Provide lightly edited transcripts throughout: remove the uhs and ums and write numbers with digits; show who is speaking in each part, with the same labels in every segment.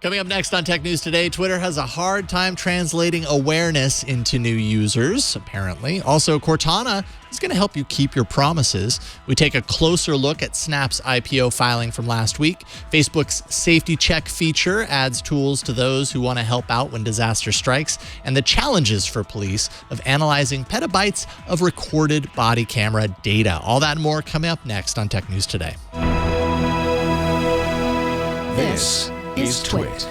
Speaker 1: Coming up next on Tech News Today, Twitter has a hard time translating awareness into new users, apparently. Also, Cortana is going to help you keep your promises. We take a closer look at Snap's IPO filing from last week. Facebook's safety check feature adds tools to those who want to help out when disaster strikes, and the challenges for police of analyzing petabytes of recorded body camera data. All that and more coming up next on Tech News Today.
Speaker 2: This is Twit.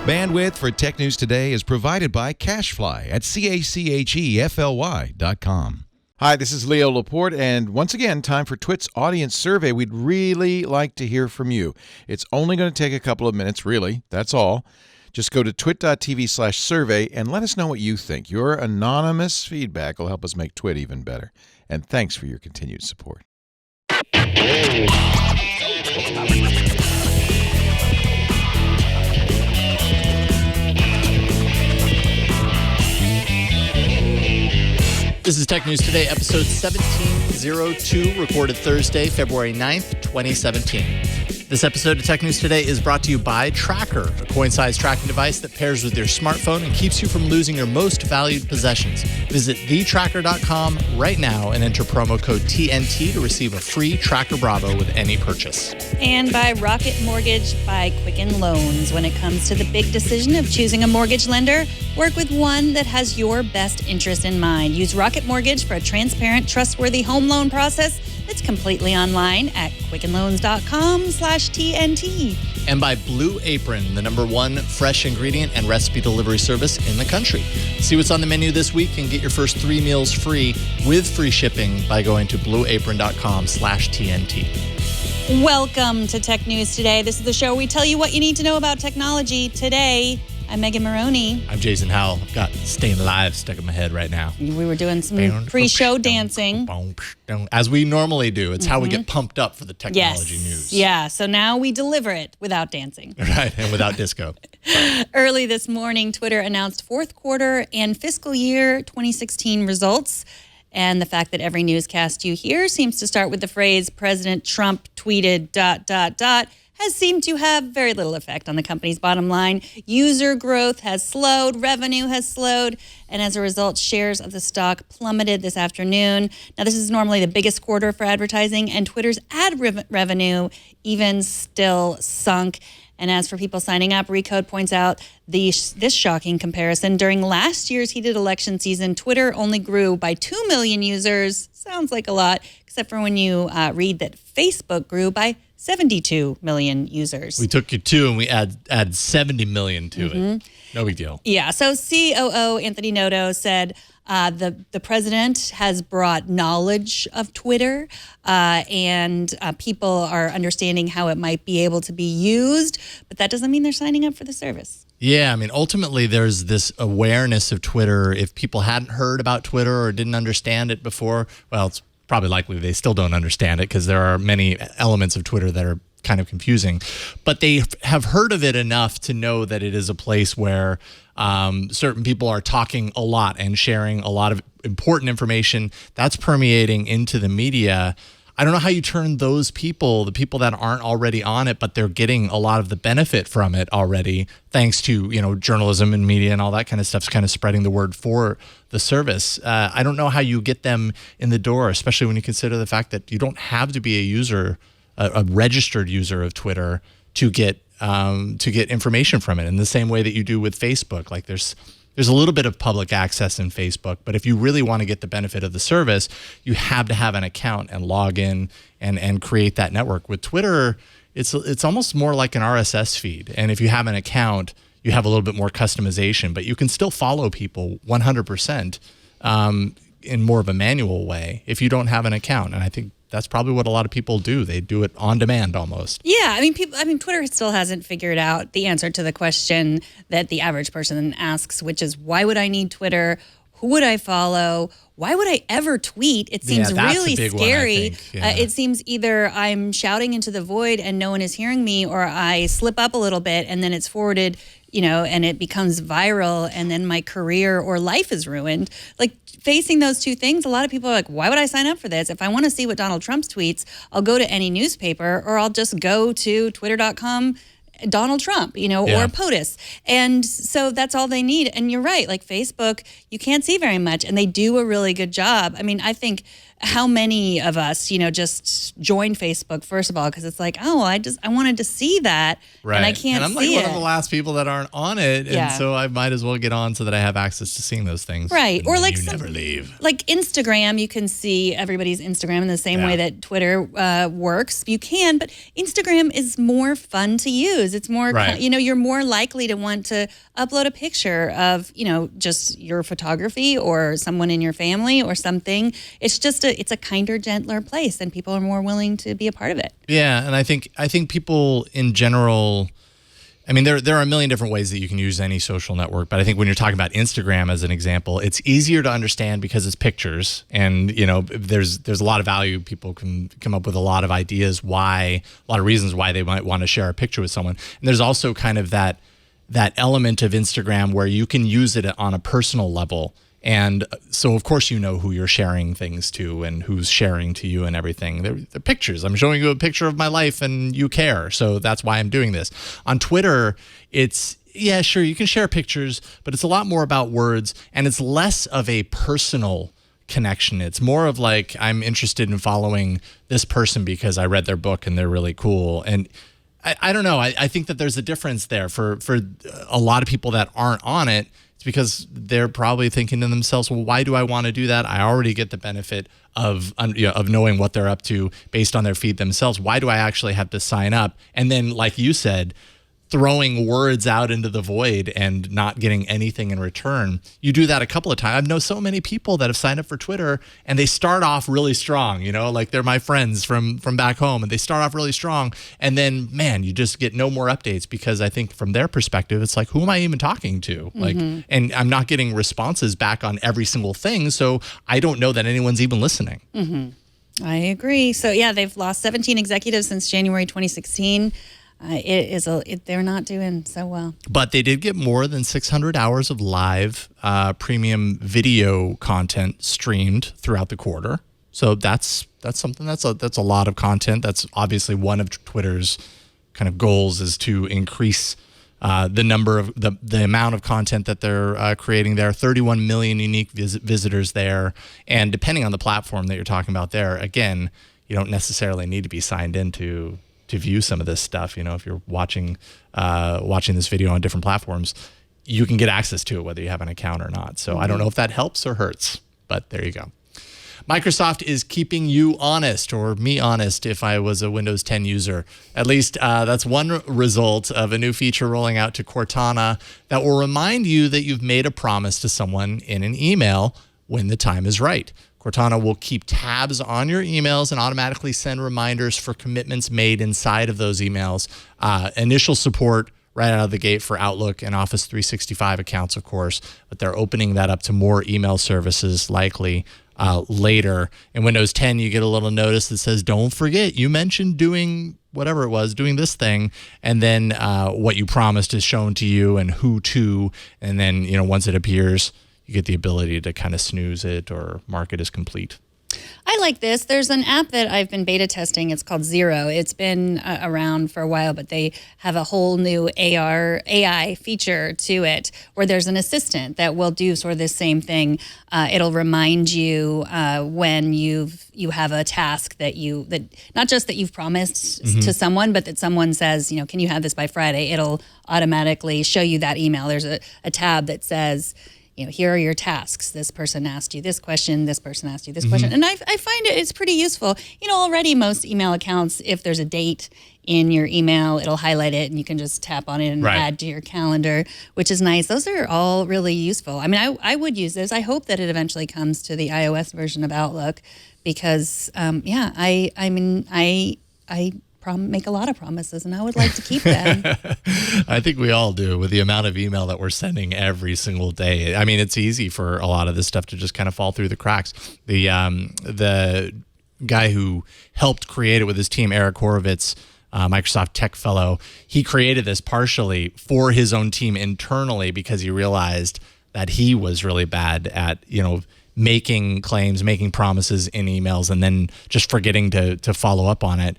Speaker 2: Bandwidth for Tech News Today is provided by CacheFly at CACHEFLY.com.
Speaker 3: Hi, this is Leo Laporte, and once again, time for Twit's audience survey. We'd really like to hear from you. It's only going to take a couple of minutes, really. That's all. Just go to twit.tv/survey and let us know what you think. Your anonymous feedback will help us make Twit even better. And thanks for your continued support.
Speaker 1: This is Tech News Today, episode 1702, recorded Thursday, February 9th, 2017. This episode of Tech News Today is brought to you by Tracker, a coin-sized tracking device that pairs with your smartphone and keeps you from losing your most valued possessions. Visit thetracker.com right now and enter promo code TNT to receive a free Tracker Bravo with any purchase.
Speaker 4: And by Rocket Mortgage by Quicken Loans. When it comes to the big decision of choosing a mortgage lender, work with one that has your best interest in mind. Use Rocket Mortgage for a transparent, trustworthy home loan process that's completely online at quickenloans.com/TNT.
Speaker 1: And by Blue Apron, the #1 fresh ingredient and recipe delivery service in the country. See what's on the menu this week and get your first 3 meals free with free shipping by going to blueapron.com/TNT.
Speaker 4: Welcome to Tech News Today. This is the show where we tell you what you need to know about technology. Today, I'm Megan Maroney.
Speaker 1: I'm Jason Howell. I've got Staying Alive stuck in my head right now.
Speaker 4: We were doing some pre-show dancing.
Speaker 1: As we normally do. It's how we get pumped up for the technology news.
Speaker 4: Yeah, so now we deliver it without dancing.
Speaker 1: Right, and without disco.
Speaker 4: Early this morning, Twitter announced fourth quarter and fiscal year 2016 results. And the fact that every newscast you hear seems to start with the phrase, President Trump tweeted ... has seemed to have very little effect on the company's bottom line. User growth has slowed, revenue has slowed, and as a result, shares of the stock plummeted this afternoon. Now, this is normally the biggest quarter for advertising, and Twitter's ad revenue even still sunk. And as for people signing up, Recode points out this shocking comparison. During last year's heated election season, Twitter only grew by 2 million users. Sounds like a lot, except for when you read that Facebook grew by 72 million users.
Speaker 1: We took you 2 and we add 70 million to it. No big deal.
Speaker 4: Yeah. So COO Anthony Noto said the president has brought knowledge of Twitter and people are understanding how it might be able to be used, but that doesn't mean they're signing up for the service.
Speaker 1: Yeah, I mean, ultimately, there's this awareness of Twitter. If people hadn't heard about Twitter or didn't understand it before, well, it's probably likely they still don't understand it because there are many elements of Twitter that are kind of confusing. But they have heard of it enough to know that it is a place where certain people are talking a lot and sharing a lot of important information that's permeating into the media. I don't know how you turn those people, the people that aren't already on it, but they're getting a lot of the benefit from it already, thanks to, journalism and media and all that kind of stuff's kind of spreading the word for the service. I don't know how you get them in the door, especially when you consider the fact that you don't have to be a user, a registered user of Twitter to get information from it in the same way that you do with Facebook. Like there's a little bit of public access in Facebook, but if you really want to get the benefit of the service, you have to have an account and log in and create that network. With Twitter, it's almost more like an RSS feed. And if you have an account, you have a little bit more customization, but you can still follow people 100% in more of a manual way if you don't have an account. And I think that's probably what a lot of people do. They do it on demand almost.
Speaker 4: Yeah, I mean, Twitter still hasn't figured out the answer to the question that the average person asks, which is, why would I need Twitter? Who would I follow? Why would I ever tweet? It seems really scary. It seems either I'm shouting into the void and no one is hearing me, or I slip up a little bit and then it's forwarded, and it becomes viral and then my career or life is ruined. Like, facing those two things, a lot of people are like, why would I sign up for this? If I want to see what Donald Trump tweets, I'll go to any newspaper or I'll just go to twitter.com Donald Trump, or POTUS. And so that's all they need. And you're right, like Facebook, you can't see very much, and they do a really good job. I mean, I think how many of us, just joined Facebook, first of all, because it's like, oh, I wanted to see that, and I can't see it.
Speaker 1: And I'm like one of the last people that aren't on it, and so I might as well get on so that I have access to seeing those things.
Speaker 4: Right.
Speaker 1: And
Speaker 4: or like
Speaker 1: you never leave.
Speaker 4: Like Instagram, you can see everybody's Instagram in the same way that Twitter works. You can, but Instagram is more fun to use. It's more, you're more likely to want to upload a picture of, just your photography or someone in your family or something. It's just it's a kinder, gentler place, and people are more willing to be a part of it.
Speaker 1: Yeah, and I think people in general, I mean, there are a million different ways that you can use any social network, but I think when you're talking about Instagram as an example, it's easier to understand because it's pictures, and there's a lot of value. People can come up with a lot of ideas a lot of reasons why they might want to share a picture with someone. And there's also kind of that element of Instagram where you can use it on a personal level. And so, of course, who you're sharing things to and who's sharing to you and everything. They're pictures. I'm showing you a picture of my life and you care. So that's why I'm doing this. On Twitter, it's, sure, you can share pictures, but it's a lot more about words, and it's less of a personal connection. It's more of like, I'm interested in following this person because I read their book and they're really cool. And I don't know. I think that there's a difference there for a lot of people that aren't on it. It's because they're probably thinking to themselves, well, why do I want to do that? I already get the benefit of knowing what they're up to based on their feed themselves. Why do I actually have to sign up? And then, like you said, throwing words out into the void and not getting anything in return. You do that a couple of times. I know so many people that have signed up for Twitter and they start off really strong, like they're my friends from back home, and they start off really strong. And then, man, you just get no more updates because I think from their perspective, it's like, who am I even talking to? Like, and I'm not getting responses back on every single thing. So I don't know that anyone's even listening.
Speaker 4: I agree. So yeah, they've lost 17 executives since January 2016. They're not doing so well. But
Speaker 1: they did get more than 600 hours of live premium video content streamed throughout the quarter. So that's something that's a lot of content. That's obviously one of Twitter's kind of goals, is to increase the number of the amount of content that they're creating there. 31 million unique visitors there, and depending on the platform that you're talking about there, again, you don't necessarily need to be signed in to view some of this stuff. If you're watching this video on different platforms, you can get access to it whether you have an account or not. So I don't know if that helps or hurts, but there you go. Microsoft is keeping you honest, or me honest if I was a Windows 10 user. At least that's one result of a new feature rolling out to Cortana that will remind you that you've made a promise to someone in an email when the time is right. Cortana will keep tabs on your emails and automatically send reminders for commitments made inside of those emails. Initial support right out of the gate for Outlook and Office 365 accounts, of course, but they're opening that up to more email services likely later. In Windows 10, you get a little notice that says, don't forget, you mentioned doing whatever it was, doing this thing, and then what you promised is shown to you and who to, and then, once it appears, you get the ability to kind of snooze it or mark it as complete.
Speaker 4: I like this. There's an app that I've been beta testing. It's called Zero. It's been around for a while, but they have a whole new AI feature to it where there's an assistant that will do sort of the same thing. It'll remind you when you have a task that not just that you've promised to someone, but that someone says, can you have this by Friday? It'll automatically show you that email. There's a tab that says, here are your tasks. This person asked you this question. This person asked you this question. And I find it's pretty useful. Already most email accounts, if there's a date in your email, it'll highlight it and you can just tap on it and add to your calendar, which is nice. Those are all really useful. I mean, I would use this. I hope that it eventually comes to the iOS version of Outlook because, I make a lot of promises, and I would like to keep them.
Speaker 1: I think we all do, with the amount of email that we're sending every single day. I mean, it's easy for a lot of this stuff to just kind of fall through the cracks. The guy who helped create it with his team, Eric Horowitz, Microsoft tech fellow, he created this partially for his own team internally because he realized that he was really bad at, making claims, making promises in emails, and then just forgetting to follow up on it.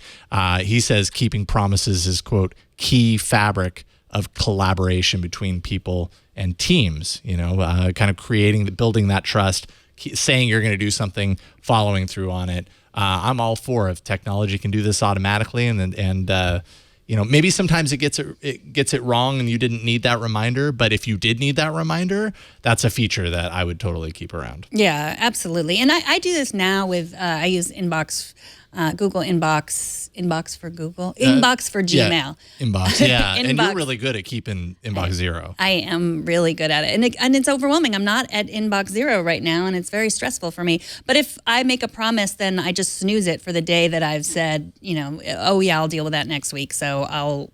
Speaker 1: He says keeping promises is, quote, key fabric of collaboration between people and teams, kind of building that trust, saying you're going to do something, following through on it. I'm all for if technology can do this automatically, and maybe sometimes it gets it wrong and you didn't need that reminder. But if you did need that reminder, that's a feature that I would totally keep around.
Speaker 4: Yeah, absolutely. And I do this now with I use Inbox, Google Inbox for Google, Inbox for Gmail.
Speaker 1: Yeah, Inbox, yeah. And
Speaker 4: Inbox.
Speaker 1: you're really good at keeping Inbox zero.
Speaker 4: I am really good at it. And it's overwhelming. I'm not at Inbox zero right now, and it's very stressful for me. But if I make a promise, then I just snooze it for the day that I've said, oh yeah, I'll deal with that next week. So I'll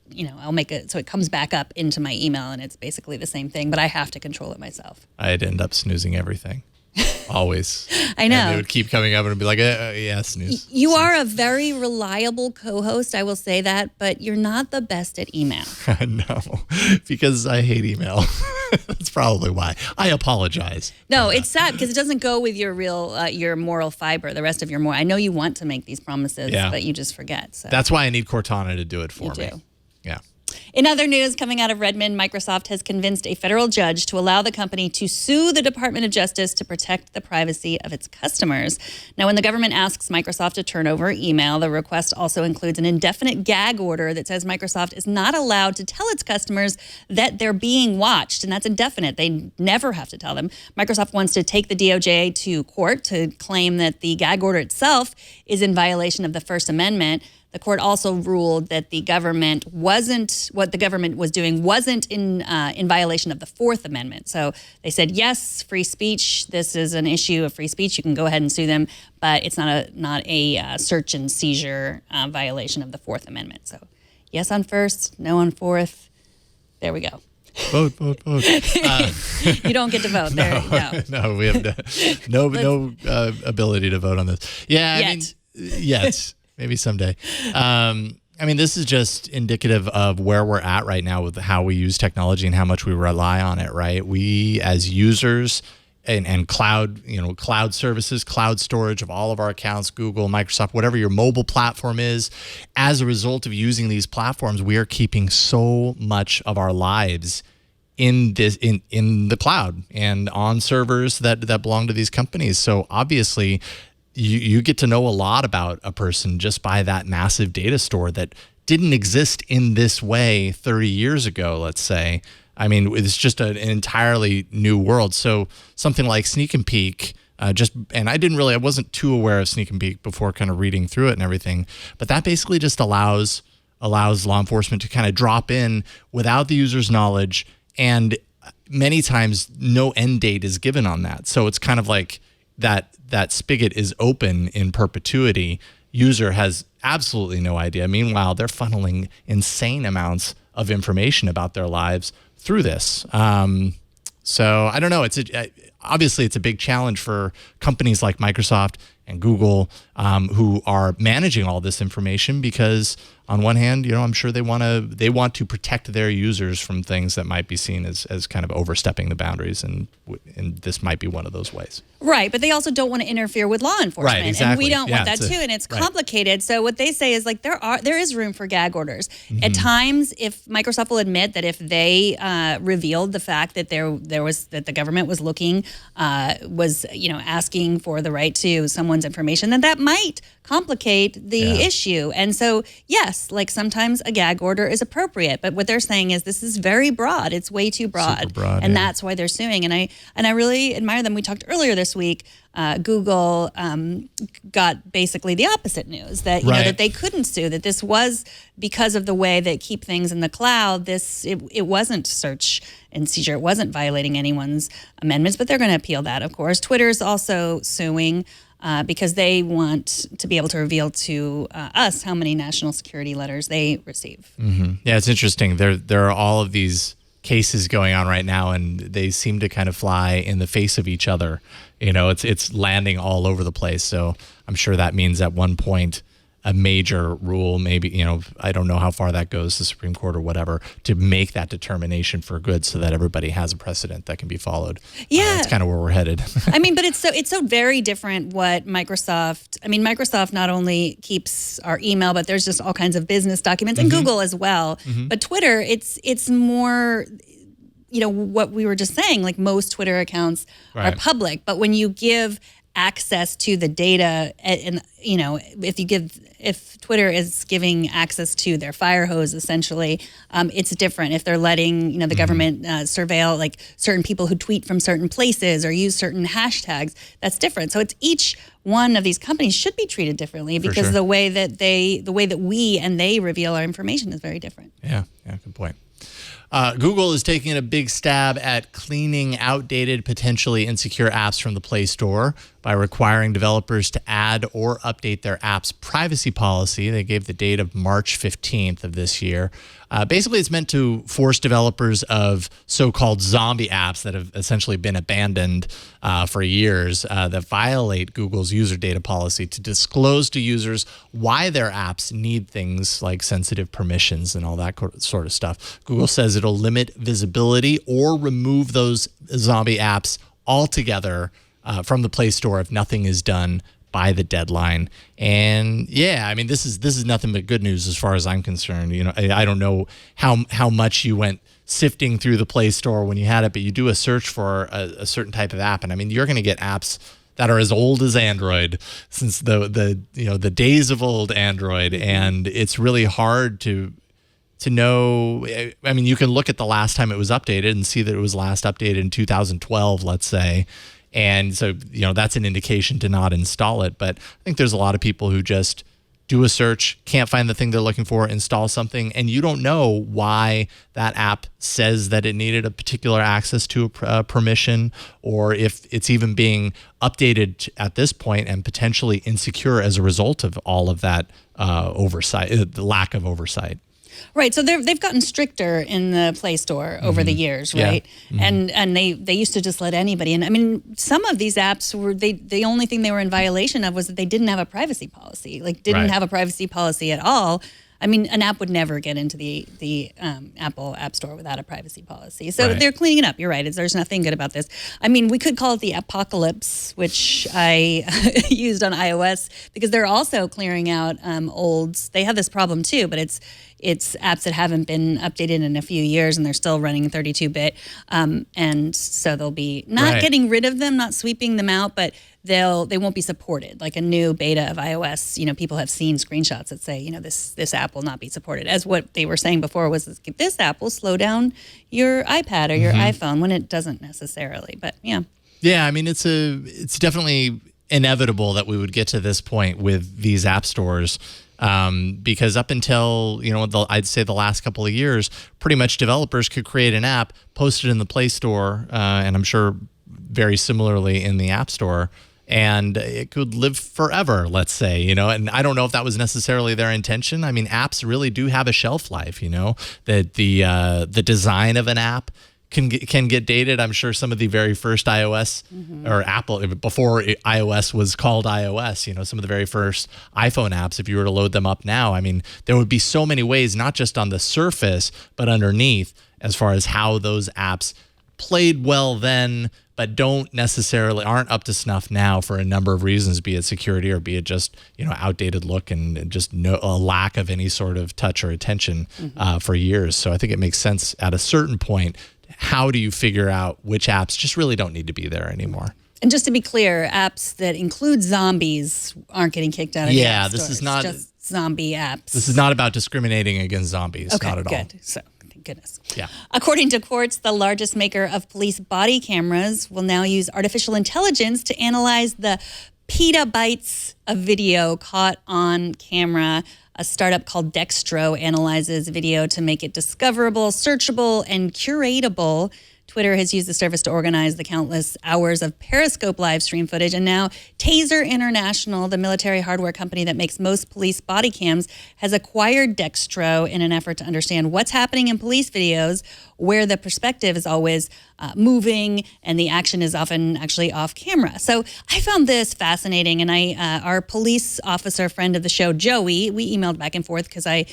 Speaker 4: make it so it comes back up into my email, and it's basically the same thing, but I have to control it myself.
Speaker 1: I'd end up snoozing everything. Always.
Speaker 4: I know.
Speaker 1: And it would keep coming up and it'd be like, yeah, snooze.
Speaker 4: You are a very reliable co-host, I will say that, but you're not the best at email.
Speaker 1: No, because I hate email. That's probably why. I apologize.
Speaker 4: No, it's sad because it doesn't go with your your moral fiber, the rest of your moral. I know you want to make these promises, but you just forget. So
Speaker 1: that's why I need Cortana to do it for me.
Speaker 4: Do.
Speaker 1: Yeah.
Speaker 4: In other news coming out of Redmond, Microsoft has convinced a federal judge to allow the company to sue the Department of Justice to protect the privacy of its customers. Now, when the government asks Microsoft to turn over email, the request also includes an indefinite gag order that says Microsoft is not allowed to tell its customers that they're being watched, and that's indefinite. They never have to tell them. Microsoft wants to take the DOJ to court to claim that the gag order itself is in violation of the First Amendment. The court also ruled that the government what the government was doing wasn't in violation of the Fourth Amendment. So they said, yes, free speech. This is an issue of free speech. You can go ahead and sue them, but it's not a search and seizure violation of the Fourth Amendment. So yes on first, no on fourth. There we go.
Speaker 1: Vote.
Speaker 4: You don't get to vote.
Speaker 1: No, we have no ability to vote on this. Yeah,
Speaker 4: Yet.
Speaker 1: Yet. Maybe someday. This is just indicative of where we're at right now with how we use technology and how much we rely on it, right? We as users and cloud services, cloud storage of all of our accounts, Google, Microsoft, whatever your mobile platform is, as a result of using these platforms, we are keeping so much of our lives in the cloud and on servers that belong to these companies. So obviously, you get to know a lot about a person just by that massive data store that didn't exist in this way 30 years ago, let's say. It's just an entirely new world. So something like Sneak and Peek, I wasn't too aware of Sneak and Peek before kind of reading through it and everything, but that basically just allows law enforcement to kind of drop in without the user's knowledge, and many times no end date is given on that. So it's kind of like that spigot is open in perpetuity. User has absolutely no idea. Meanwhile, they're funneling insane amounts of information about their lives through this. So I don't know. Obviously it's a big challenge for companies like Microsoft and Google, who are managing all this information, because on one hand, I'm sure they want to protect their users from things that might be seen as kind of overstepping the boundaries, and this might be one of those ways.
Speaker 4: Right, but they also don't want to interfere with law enforcement,
Speaker 1: right, exactly.
Speaker 4: And we don't want that too. And it's complicated. So what they say is there is room for gag orders. Mm-hmm. At times, if Microsoft will admit that if they revealed the fact that that the government was looking, asking for the right to someone's information, then that might complicate the issue. And so, yes, sometimes a gag order is appropriate, but what they're saying is this is very broad. It's way too broad.
Speaker 1: Super broad,
Speaker 4: and that's why they're suing. And I really admire them. We talked earlier this week. Google got basically the opposite news, that that they couldn't sue, that this was because of the way they keep things in the cloud. It wasn't search and seizure. It wasn't violating anyone's amendments, but they're going to appeal that, of course. Twitter's also suing because they want to be able to reveal to us how many national security letters they receive.
Speaker 1: Mm-hmm. Yeah, it's interesting. There are all of these cases going on right now, and they seem to kind of fly in the face of each other. It's landing all over the place. So I'm sure that means at one point a major rule, maybe, I don't know how far that goes, the Supreme Court or whatever, to make that determination for good so that everybody has a precedent that can be followed.
Speaker 4: Yeah.
Speaker 1: That's kind of where we're headed.
Speaker 4: I mean, but it's so very different what Microsoft not only keeps our email, but there's just all kinds of business documents, and Google as well. But Twitter, it's more, what we were just saying, like most Twitter accounts are public, but when you give access to the data, and if Twitter is giving access to their fire hose, essentially, it's different. If they're letting the government surveil like certain people who tweet from certain places or use certain hashtags, that's different. So it's each one of these companies should be treated differently because the way that we and they reveal our information is very different.
Speaker 1: Yeah, good point. Google is taking a big stab at cleaning outdated, potentially insecure apps from the Play Store by requiring developers to add or update their app's privacy policy. They gave the date of March 15th of this year. Basically, it's meant to force developers of so-called zombie apps that have essentially been abandoned for years that violate Google's user data policy to disclose to users why their apps need things like sensitive permissions and all that sort of stuff. Google says it'll limit visibility or remove those zombie apps altogether from the Play Store if nothing is done by the deadline. And this is nothing but good news as far as I'm concerned. I don't know how much you went sifting through the Play Store when you had it, but you do a search for a certain type of app, and you're going to get apps that are as old as Android, since the days of old Android, and it's really hard to know. You can look at the last time it was updated and see that it was last updated in 2012, let's say. And so, that's an indication to not install it. But I think there's a lot of people who just do a search, can't find the thing they're looking for, install something, and you don't know why that app says that it needed a particular access to a permission, or if it's even being updated at this point and potentially insecure as a result of all of that oversight, the lack of oversight.
Speaker 4: Right, so they've gotten stricter in the Play Store over the years, right? Yeah. And they used to just let anybody in. Some of these apps were the only thing they were in violation of was that they didn't have a privacy policy, have a privacy policy at all. An app would never get into the Apple App Store without a privacy policy. So they're cleaning it up. You're right. There's nothing good about this. We could call it the apocalypse, which I used on iOS, because they're also clearing out they have this problem too, but it's apps that haven't been updated in a few years and they're still running 32-bit. And so they'll be not getting rid of them, not sweeping them out, but they won't be supported. Like a new beta of iOS, people have seen screenshots that say, this app will not be supported. As what they were saying before was this app will slow down your iPad or your iPhone, when it doesn't necessarily. But yeah. Yeah,
Speaker 1: it's definitely inevitable that we would get to this point with these app stores. Because up until, I'd say the last couple of years, pretty much developers could create an app, post it in the Play Store, and I'm sure very similarly in the App Store, and it could live forever, let's say, and I don't know if that was necessarily their intention. Apps really do have a shelf life, that the design of an app can get dated. I'm sure some of the very first iOS or Apple, before iOS was called iOS, some of the very first iPhone apps, if you were to load them up now, there would be so many ways, not just on the surface, but underneath, as far as how those apps played well then, but aren't up to snuff now for a number of reasons, be it security or be it just, outdated look and just a lack of any sort of touch or attention for years. So I think it makes sense at a certain point. How do you figure out which apps just really don't need to be there anymore?
Speaker 4: And just to be clear, apps that include zombies aren't getting kicked out of the app
Speaker 1: this
Speaker 4: stores.
Speaker 1: is not
Speaker 4: just zombie apps.
Speaker 1: This is not about discriminating against zombies.
Speaker 4: Okay,
Speaker 1: not at all.
Speaker 4: Good. So, thank goodness.
Speaker 1: Yeah.
Speaker 4: According to Quartz, the largest maker of police body cameras will now use artificial intelligence to analyze the petabytes of video caught on camera. A startup called Dextro analyzes video to make it discoverable, searchable, and curatable. Twitter has used the service to organize the countless hours of Periscope live stream footage. And now Taser International, the military hardware company that makes most police body cams, has acquired Dextro in an effort to understand what's happening in police videos where the perspective is always moving and the action is often actually off camera. So I found this fascinating, and our police officer friend of the show, Joey, we emailed back and forth because I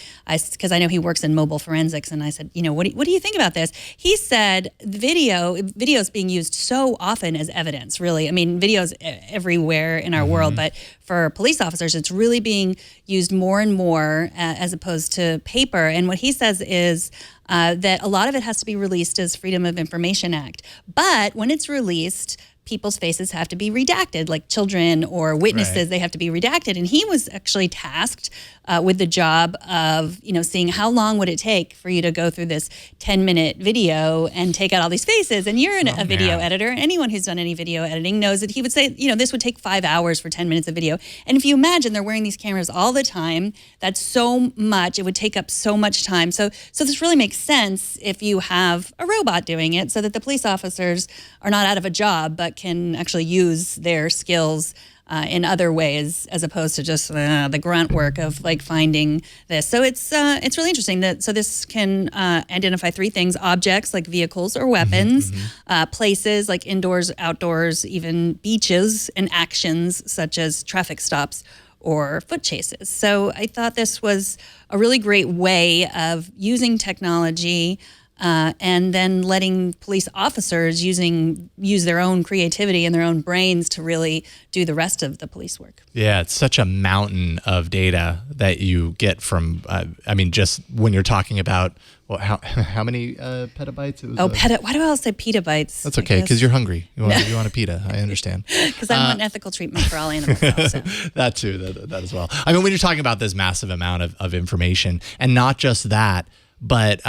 Speaker 4: know he works in mobile forensics, and I said, what do you think about this? He said video is being used so often as evidence, really. I mean, videos everywhere in our world, but for police officers, it's really being used more and more as opposed to paper. And what he says is that a lot of it has to be released as Freedom of Information Act. But when it's released, people's faces have to be redacted, like children or witnesses,
Speaker 1: Right.
Speaker 4: They have to be redacted. And he was actually tasked with the job of, seeing how long would it take for you to go through this 10-minute video and take out all these faces. And you're a video editor. Anyone who's done any video editing knows that he would say, this would take 5 hours for 10 minutes of video. And if you imagine they're wearing these cameras all the time, that's so much. It would take up so much time. So this really makes sense if you have a robot doing it, so that the police officers are not out of a job, but can actually use their skills in other ways, as opposed to just the grunt work of like finding this. So it's really interesting so this can identify 3 things: objects like vehicles or weapons, places like indoors, outdoors, even beaches, and actions such as traffic stops or foot chases. So I thought this was a really great way of using technology and then letting police officers use their own creativity and their own brains to really do the rest of the police work.
Speaker 1: Yeah, it's such a mountain of data that you get from, just when you're talking about, how many petabytes? It was
Speaker 4: Why do I always say petabytes?
Speaker 1: That's okay, because you're hungry. You want a pita. I understand.
Speaker 4: Because I want ethical treatment for all animals. Also.
Speaker 1: That too, that as well. I mean, when you're talking about this massive amount of information, and not just that, but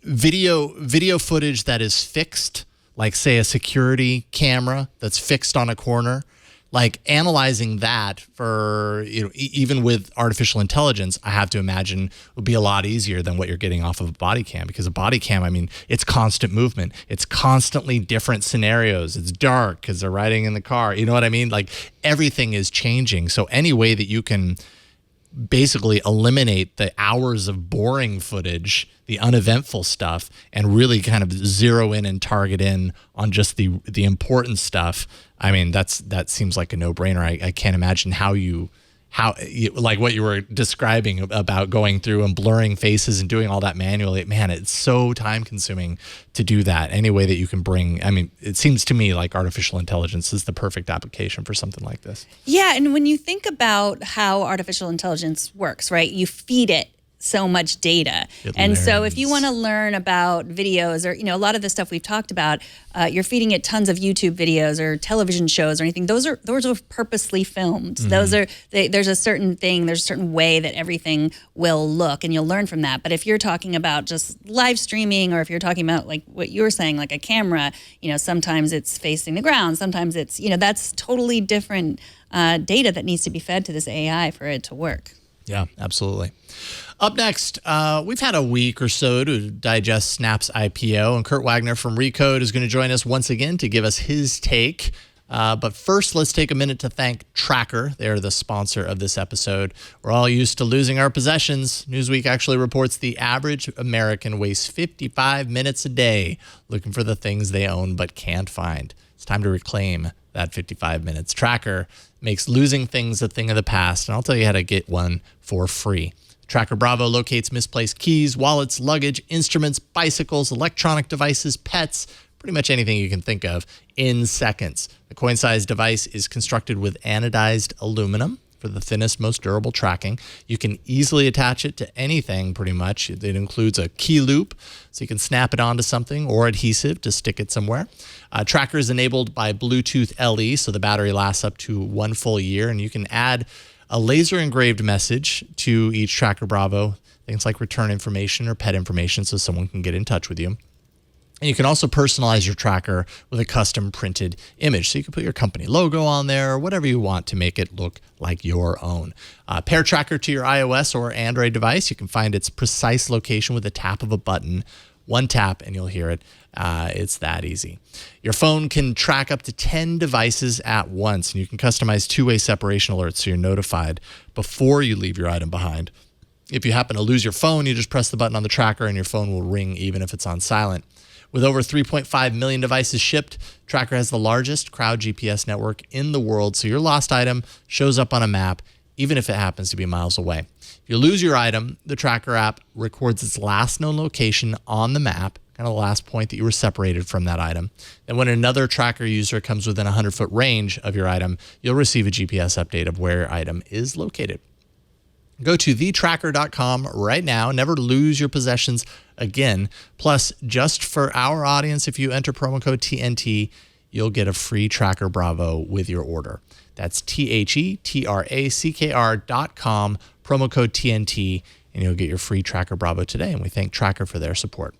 Speaker 1: video footage that is fixed, like say a security camera that's fixed on a corner, like analyzing that for, even with artificial intelligence, I have to imagine would be a lot easier than what you're getting off of a body cam, because a body cam, it's constant movement. It's constantly different scenarios. It's dark because they're riding in the car. You know what I mean? Like everything is changing. So any way that you can basically eliminate the hours of boring footage, the uneventful stuff, and really kind of zero in and target in on just the important stuff. That seems like a no-brainer. I can't imagine how like what you were describing about going through and blurring faces and doing all that manually. Man, it's so time consuming to do that. Any way that you can bring, it seems to me like artificial intelligence is the perfect application for something like this.
Speaker 4: Yeah, and when you think about how artificial intelligence works, right, you feed it so much data. And so if you want to learn about videos or, a lot of the stuff we've talked about, you're feeding it tons of YouTube videos or television shows or anything. Those are purposely filmed. Mm-hmm. There's a certain way that everything will look, and you'll learn from that. But if you're talking about just live streaming, or if you're talking about like what you were saying, like a camera, sometimes it's facing the ground. Sometimes it's, that's totally different data that needs to be fed to this AI for it to work.
Speaker 1: Yeah, absolutely. Up next, we've had a week or so to digest Snap's IPO, and Kurt Wagner from Recode is going to join us once again to give us his take. But first, let's take a minute to thank Tracker. They're the sponsor of this episode. We're all used to losing our possessions. Newsweek actually reports the average American wastes 55 minutes a day looking for the things they own but can't find. It's time to reclaim that 55 minutes. Tracker makes losing things a thing of the past, and I'll tell you how to get one for free. Tracker Bravo locates misplaced keys, wallets, luggage, instruments, bicycles, electronic devices, pets, pretty much anything you can think of in seconds. The coin-sized device is constructed with anodized aluminum for the thinnest, most durable tracking. You can easily attach it to anything, pretty much. It includes a key loop, so you can snap it onto something, or adhesive to stick it somewhere. Tracker is enabled by Bluetooth LE, so the battery lasts up to 1 full year, and you can add a laser engraved message to each Tracker Bravo, things like return information or pet information, so someone can get in touch with you. And you can also personalize your tracker with a custom printed image. So you can put your company logo on there or whatever you want to make it look like your own. Pair Tracker to your iOS or Android device. You can find its precise location with a tap of a button. One tap and you'll hear it. It's that easy. Your phone can track up to 10 devices at once, and you can customize two-way separation alerts so you're notified before you leave your item behind. If you happen to lose your phone, you just press the button on the tracker and your phone will ring even if it's on silent. With over 3.5 million devices shipped, Tracker has the largest crowd GPS network in the world, so your lost item shows up on a map, even if it happens to be miles away. If you lose your item, the Tracker app records its last known location on the map, kind of the last point that you were separated from that item. And when another Tracker user comes within a 100-foot range of your item, you'll receive a GPS update of where your item is located. Go to thetracker.com right now. Never lose your possessions again. Plus, just for our audience, if you enter promo code TNT, you'll get a free Tracker Bravo with your order. That's TheTracker.com, promo code TNT, and you'll get your free Tracker Bravo today. And we thank Tracker for their support.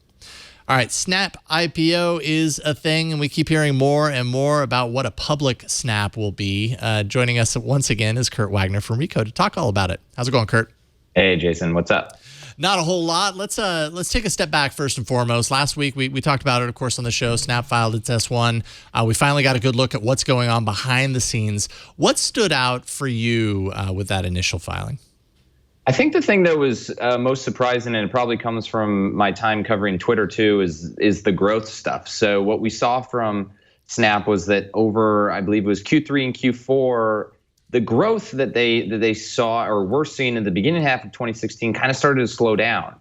Speaker 1: All right, Snap IPO is a thing, and we keep hearing more and more about what a public Snap will be. Joining us once again is Kurt Wagner from Rico to talk all about it. How's it going, Kurt?
Speaker 5: Hey, Jason, what's up?
Speaker 1: Not a whole lot. Let's take a step back first and foremost. Last week, we talked about it, of course, on the show. Snap filed its S1. We finally got a good look at what's going on behind the scenes. What stood out for you with that initial filing?
Speaker 5: I think the thing that was most surprising, and it probably comes from my time covering Twitter too, is the growth stuff. So what we saw from Snap was that over, I believe it was Q3 and Q4, the growth that they saw or were seeing in the beginning half of 2016 kind of started to slow down.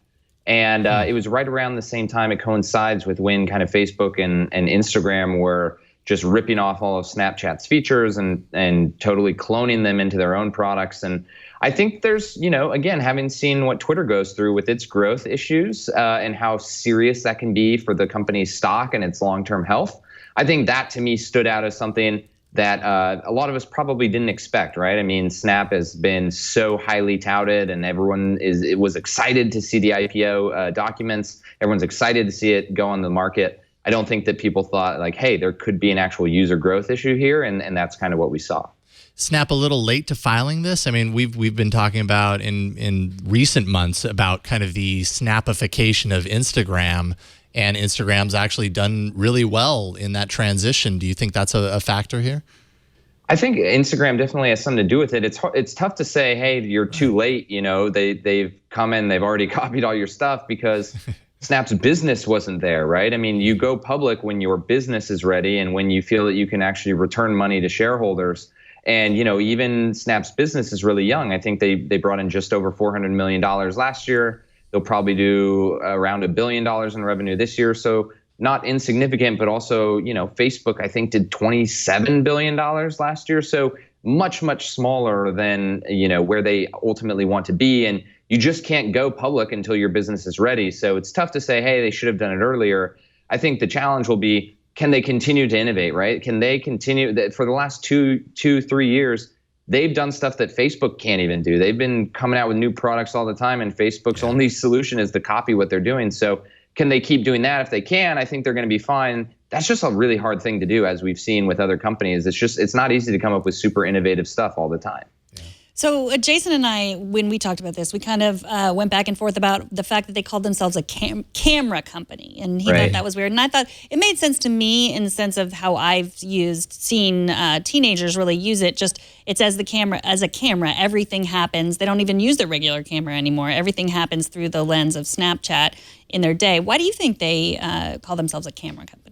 Speaker 5: And it was right around the same time it coincides with when kind of Facebook and Instagram were just ripping off all of Snapchat's features and totally cloning them into their own products. And I think there's, again, having seen what Twitter goes through with its growth issues and how serious that can be for the company's stock and its long-term health, I think that to me stood out as something that a lot of us probably didn't expect, right? I mean, Snap has been so highly touted and everyone was excited to see the IPO documents. Everyone's excited to see it go on the market. I don't think that people thought like, hey, there could be an actual user growth issue here. And that's kind of what we saw.
Speaker 1: Snap a little late to filing this? I mean, we've been talking about in recent months about kind of the Snapification of Instagram, and Instagram's actually done really well in that transition. Do you think that's a factor here?
Speaker 5: I think Instagram definitely has something to do with it. It's tough to say, hey, you're too late. They've come in, they've already copied all your stuff because Snap's business wasn't there, right? I mean, you go public when your business is ready and when you feel that you can actually return money to shareholders. And, even Snap's business is really young. I think they brought in just over $400 million last year. They'll probably do around $1 billion in revenue this year. So not insignificant, but also, Facebook, I think, did $27 billion last year. So much, much smaller than, where they ultimately want to be. And you just can't go public until your business is ready. So it's tough to say, hey, they should have done it earlier. I think the challenge will be, can they continue to innovate, right? Can they continue that for the last 3 years? They've done stuff that Facebook can't even do. They've been coming out with new products all the time, and Facebook's only solution is to copy what they're doing. So can they keep doing that? If they can, I think they're going to be fine. That's just a really hard thing to do, as we've seen with other companies. It's not easy to come up with super innovative stuff all the time.
Speaker 4: So Jason and I, when we talked about this, we kind of went back and forth about the fact that they called themselves a camera company. And he thought that was weird. And I thought it made sense to me in the sense of how I've seen teenagers really use it. Just it's as a camera, everything happens. They don't even use the regular camera anymore. Everything happens through the lens of Snapchat in their day. Why do you think they call themselves a camera company?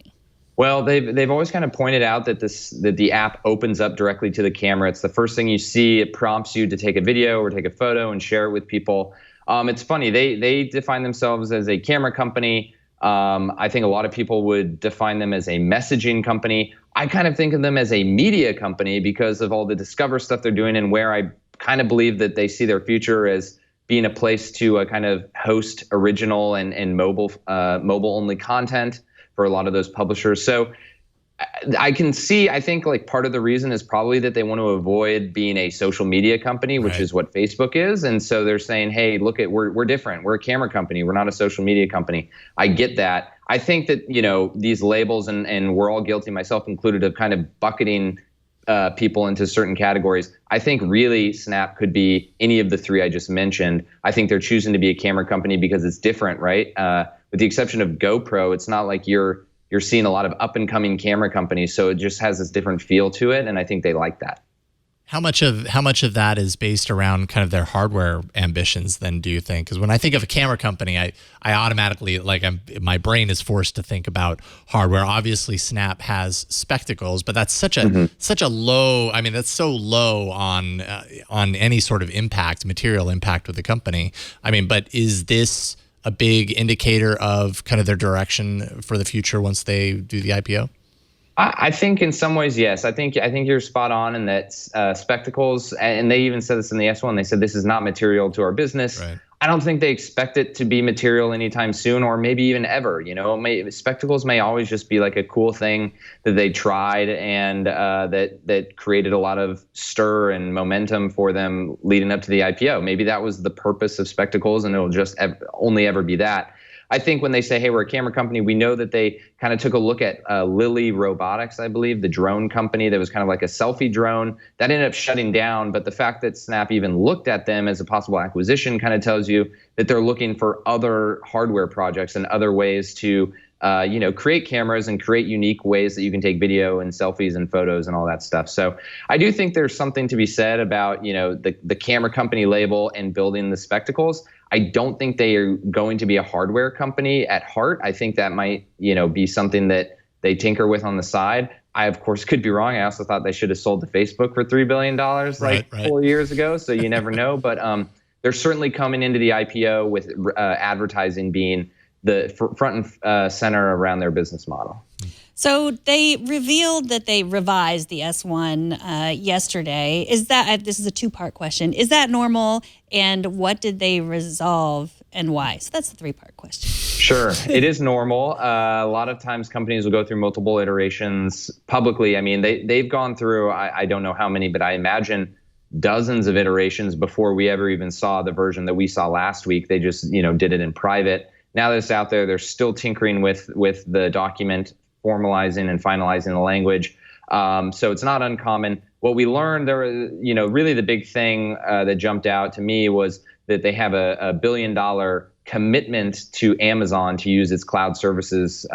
Speaker 5: Well, they've always kind of pointed out that the app opens up directly to the camera. It's the first thing you see. It prompts you to take a video or take a photo and share it with people. It's funny. They define themselves as a camera company. I think a lot of people would define them as a messaging company. I kind of think of them as a media company because of all the Discover stuff they're doing and where I kind of believe that they see their future as being a place to kind of host original and mobile only content for a lot of those publishers. So I can see, I think like part of the reason is probably that they want to avoid being a social media company, which is what Facebook is. And so they're saying, hey, look, we're different. We're a camera company. We're not a social media company. I get that. I think that, these labels, and we're all guilty, myself included, of kind of bucketing people into certain categories. I think really Snap could be any of the three I just mentioned. I think they're choosing to be a camera company because it's different, right? With the exception of GoPro, it's not like you're seeing a lot of up and coming camera companies. So it just has this different feel to it. And I think they like that.
Speaker 1: How much of that is based around kind of their hardware ambitions then, do you think? Because when I think of a camera company, I automatically, my brain is forced to think about hardware. Obviously, Snap has spectacles, but that's such a low, I mean, that's so low on any sort of material impact with the company. I mean, but is this a big indicator of kind of their direction for the future once they do the IPO?
Speaker 5: I think in some ways, yes. I think you're spot on in that spectacles, and they even said this in the S1. They said this is not material to our business. Right. I don't think they expect it to be material anytime soon, or maybe even ever. Spectacles may always just be like a cool thing that they tried and that created a lot of stir and momentum for them leading up to the IPO. Maybe that was the purpose of spectacles, and it'll just only ever be that. I think when they say, hey, we're a camera company, we know that they kind of took a look at Lily Robotics, I believe, the drone company that was kind of like a selfie drone. That ended up shutting down. But the fact that Snap even looked at them as a possible acquisition kind of tells you that they're looking for other hardware projects and other ways to create cameras and create unique ways that you can take video and selfies and photos and all that stuff. So I do think there's something to be said about, the camera company label and building the spectacles. I don't think they are going to be a hardware company at heart. I think that might, be something that they tinker with on the side. I, of course, could be wrong. I also thought they should have sold to Facebook for $3 billion 4 years ago. So you never know. But they're certainly coming into the IPO with advertising being the front and center around their business model.
Speaker 4: So they revealed that they revised the S1 yesterday. This is a two-part question. Is that normal? And what did they resolve and why? So that's the three-part question.
Speaker 5: Sure. It is normal. A lot of times companies will go through multiple iterations publicly. I mean, they've gone through, I don't know how many, but I imagine dozens of iterations before we ever even saw the version that we saw last week. They just, did it in private. Now that it's out there, they're still tinkering with the document, formalizing and finalizing the language. So it's not uncommon. What we learned there, really the big thing that jumped out to me was that they have a $1 billion commitment to Amazon to use its cloud services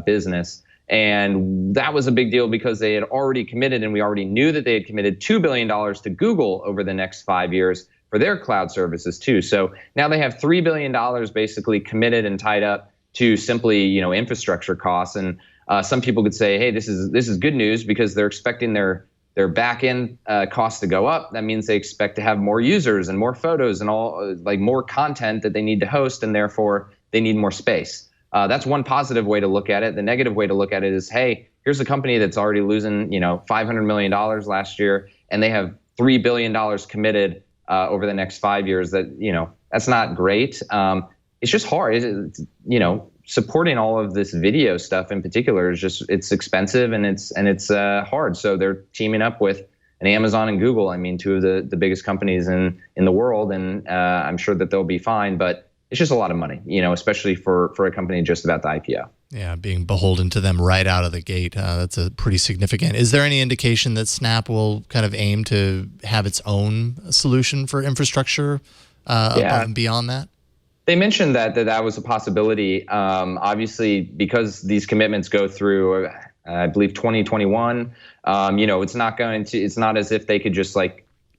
Speaker 5: business. And that was a big deal because they had already committed, and we already knew that they had committed $2 billion to Google over the next 5 years for their cloud services too. So now they have $3 billion basically committed and tied up to simply, infrastructure costs. And some people could say, hey, this is good news because they're expecting their back end costs to go up. That means they expect to have more users and more photos and all more content that they need to host, and therefore they need more space. That's one positive way to look at it. The negative way to look at it is, hey, here's a company that's already losing, $500 million last year, and they have $3 billion committed over the next 5 years. That's not great. It's just hard. Supporting all of this video stuff in particular is it's expensive and it's hard. So they're teaming up with an Amazon and Google. I mean, two of the biggest companies in the world, and I'm sure that they'll be fine. But it's just a lot of money, especially for a company just about the IPO.
Speaker 1: Yeah, being beholden to them right out of the gate, that's a pretty significant. Is there any indication that Snap will kind of aim to have its own solution for infrastructure above and beyond that?
Speaker 5: They mentioned that was a possibility. Obviously, because these commitments go through, I believe, 2021. It's not as if they could just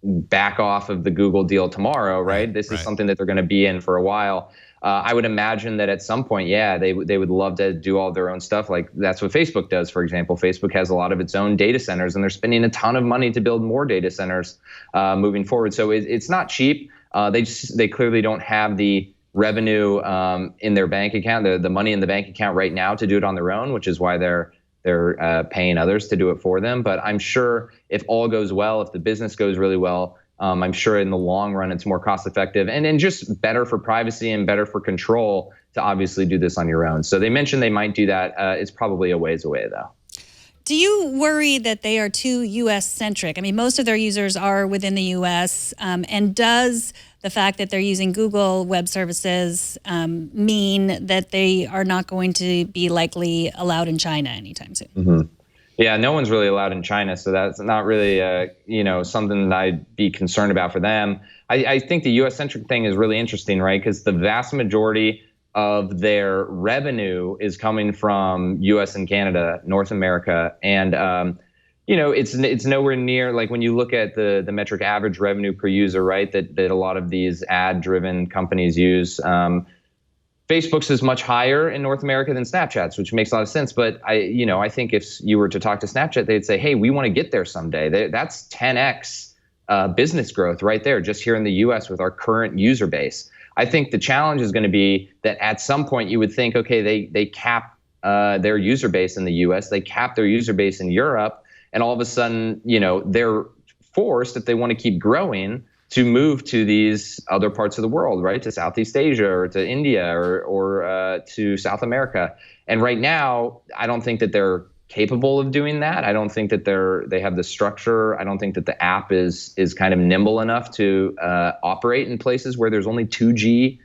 Speaker 5: back off of the Google deal tomorrow, right? This is something that they're going to be in for a while. I would imagine that at some point, they would love to do all their own stuff. Like that's what Facebook does, for example. Facebook has a lot of its own data centers, and they're spending a ton of money to build more data centers moving forward. So it's not cheap. They clearly don't have the revenue in their bank account, the money in the bank account right now to do it on their own, which is why they're paying others to do it for them. But I'm sure if all goes well, if the business goes really well, I'm sure in the long run it's more cost effective and just better for privacy and better for control to obviously do this on your own. So they mentioned they might do that. It's probably a ways away though.
Speaker 4: Do you worry that they are too U.S. centric? I mean, most of their users are within the U.S. And does the fact that they're using Google Web Services mean that they are not going to be likely allowed in China anytime soon?
Speaker 5: Mm-hmm. Yeah, no one's really allowed in China, so that's not really something that I'd be concerned about for them. I think the U.S. centric thing is really interesting, right? Because the vast majority of their revenue is coming from U.S. and Canada, North America, and it's nowhere near, like when you look at the metric average revenue per user, right? That a lot of these ad-driven companies use. Facebook's is much higher in North America than Snapchat's, which makes a lot of sense. But I think if you were to talk to Snapchat, they'd say, hey, we want to get there someday. That's 10x business growth right there, just here in the US with our current user base. I think the challenge is going to be that at some point you would think, okay, they cap their user base in the US, they cap their user base in Europe, and all of a sudden, they're forced, if they want to keep growing, to move to these other parts of the world, right? To Southeast Asia or to India or to South America. And right now, I don't think that they're capable of doing that. I don't think that they have the structure. I don't think that the app is kind of nimble enough to operate in places where there's only 2G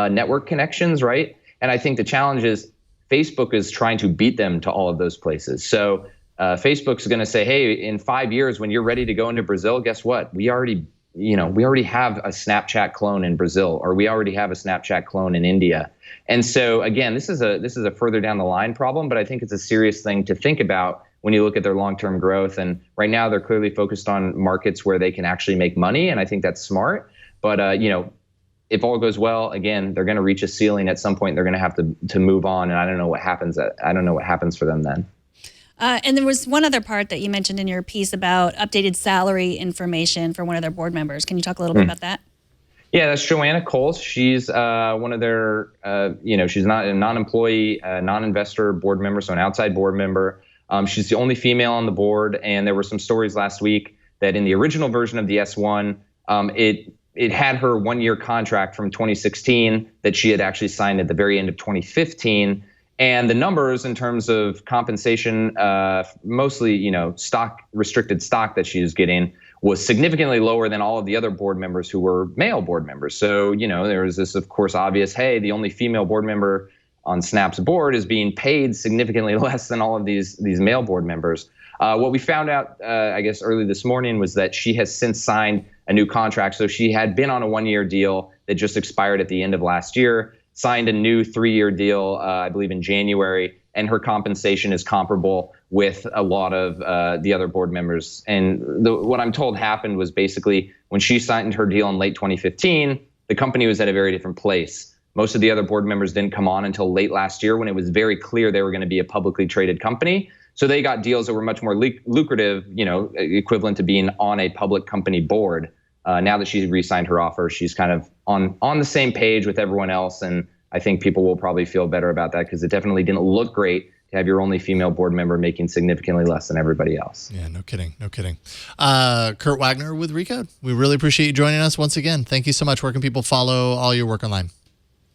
Speaker 5: network connections, right? And I think the challenge is Facebook is trying to beat them to all of those places. So Facebook's going to say, hey, in 5 years, when you're ready to go into Brazil, guess what? We already have a Snapchat clone in Brazil, or we already have a Snapchat clone in India. And so again, this is a further down the line problem, but I think it's a serious thing to think about when you look at their long-term growth. And right now they're clearly focused on markets where they can actually make money, and I think that's smart. But if all goes well, again, they're going to reach a ceiling at some point. They're going to have to move on, and I don't know what happens for them then.
Speaker 4: And there was one other part that you mentioned in your piece about updated salary information for one of their board members. Can you talk a little bit about that?
Speaker 5: Yeah, that's Joanna Coles. She's one of their, she's not a non-employee, non-investor board member, so an outside board member. She's the only female on the board, and there were some stories last week that in the original version of the S1, it had her 1-year contract from 2016 that she had actually signed at the very end of 2015. And the numbers in terms of compensation, mostly, restricted stock that she was getting, was significantly lower than all of the other board members who were male board members. So, there was this, of course, obvious, hey, the only female board member on Snap's board is being paid significantly less than all of these male board members. What we found out, I guess, early this morning was that she has since signed a new contract. So she had been on a 1-year deal that just expired at the end of last year, signed a new 3-year deal, I believe in January, and her compensation is comparable with a lot of the other board members. And what I'm told happened was basically when she signed her deal in late 2015, the company was at a very different place. Most of the other board members didn't come on until late last year when it was very clear they were going to be a publicly traded company. So they got deals that were much more lucrative, equivalent to being on a public company board. Now that she's re-signed her offer, she's kind of on the same page with everyone else. And I think people will probably feel better about that because it definitely didn't look great to have your only female board member making significantly less than everybody else.
Speaker 1: Yeah, no kidding. Kurt Wagner with Recode. We really appreciate you joining us once again. Thank you so much. Where can people follow all your work online?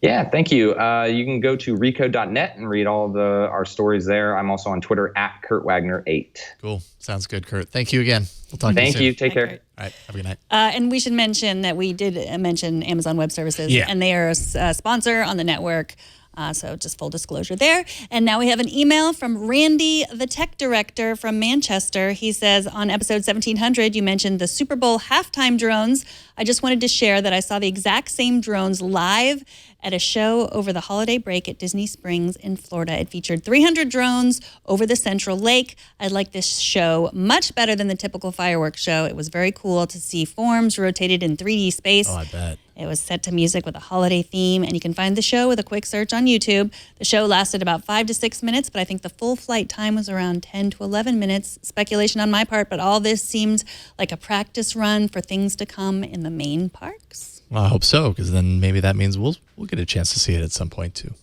Speaker 5: Yeah, thank you. You can go to recode.net and read all of our stories there. I'm also on Twitter at KurtWagner8.
Speaker 1: Cool. Sounds good, Kurt. Thank you again. We'll talk to you soon.
Speaker 5: Thank you. Take care.
Speaker 4: Kurt.
Speaker 1: All right. Have a good night.
Speaker 4: And we should mention that we did mention Amazon Web Services, and they are a sponsor on the network. So just full disclosure there. And now we have an email from Randy, the tech director from Manchester. He says, on episode 1700, you mentioned the Super Bowl halftime drones. I just wanted to share that I saw the exact same drones live at a show over the holiday break at Disney Springs in Florida. It featured 300 drones over the Central Lake. I like this show much better than the typical fireworks show. It was very cool to see forms rotated in 3D space.
Speaker 1: Oh, I bet.
Speaker 4: It was set to music with a holiday theme, and you can find the show with a quick search on YouTube. The show lasted about 5 to 6 minutes, but I think the full flight time was around 10 to 11 minutes. Speculation on my part, but all this seemed like a practice run for things to come in the main parks.
Speaker 1: Well, I hope so, because then maybe that means we'll get a chance to see it at some point too.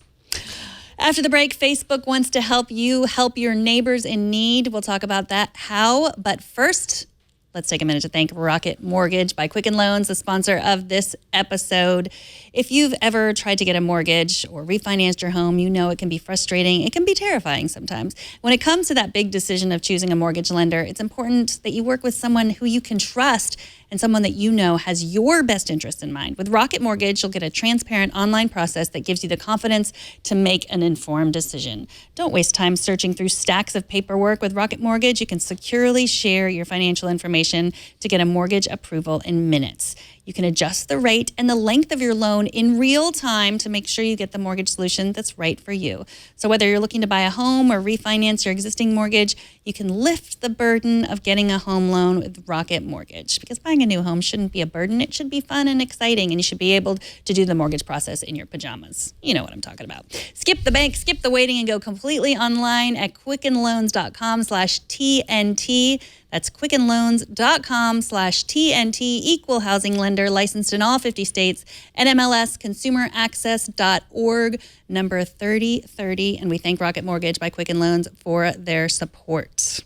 Speaker 4: After the break, Facebook wants to help you help your neighbors in need. We'll talk about that, how. But first, let's take a minute to thank Rocket Mortgage by Quicken Loans, the sponsor of this episode. If you've ever tried to get a mortgage or refinanced your home, you know it can be frustrating. It can be terrifying sometimes. When it comes to that big decision of choosing a mortgage lender, it's important that you work with someone who you can trust and someone that you know has your best interest in mind. With Rocket Mortgage, you'll get a transparent online process that gives you the confidence to make an informed decision. Don't waste time searching through stacks of paperwork. With Rocket Mortgage, you can securely share your financial information to get a mortgage approval in minutes. You can adjust the rate and the length of your loan in real time to make sure you get the mortgage solution that's right for you. So whether you're looking to buy a home or refinance your existing mortgage, you can lift the burden of getting a home loan with Rocket Mortgage, because buying a new home shouldn't be a burden. It should be fun and exciting, and you should be able to do the mortgage process in your pajamas. You know what I'm talking about. Skip the bank, skip the waiting, and go completely online at quickenloans.com/TNT. That's quickenloans.com/TNT. Equal housing lender, licensed in all 50 states. NMLS consumeraccess.org, number 3030. And we thank Rocket Mortgage by Quicken Loans for their support.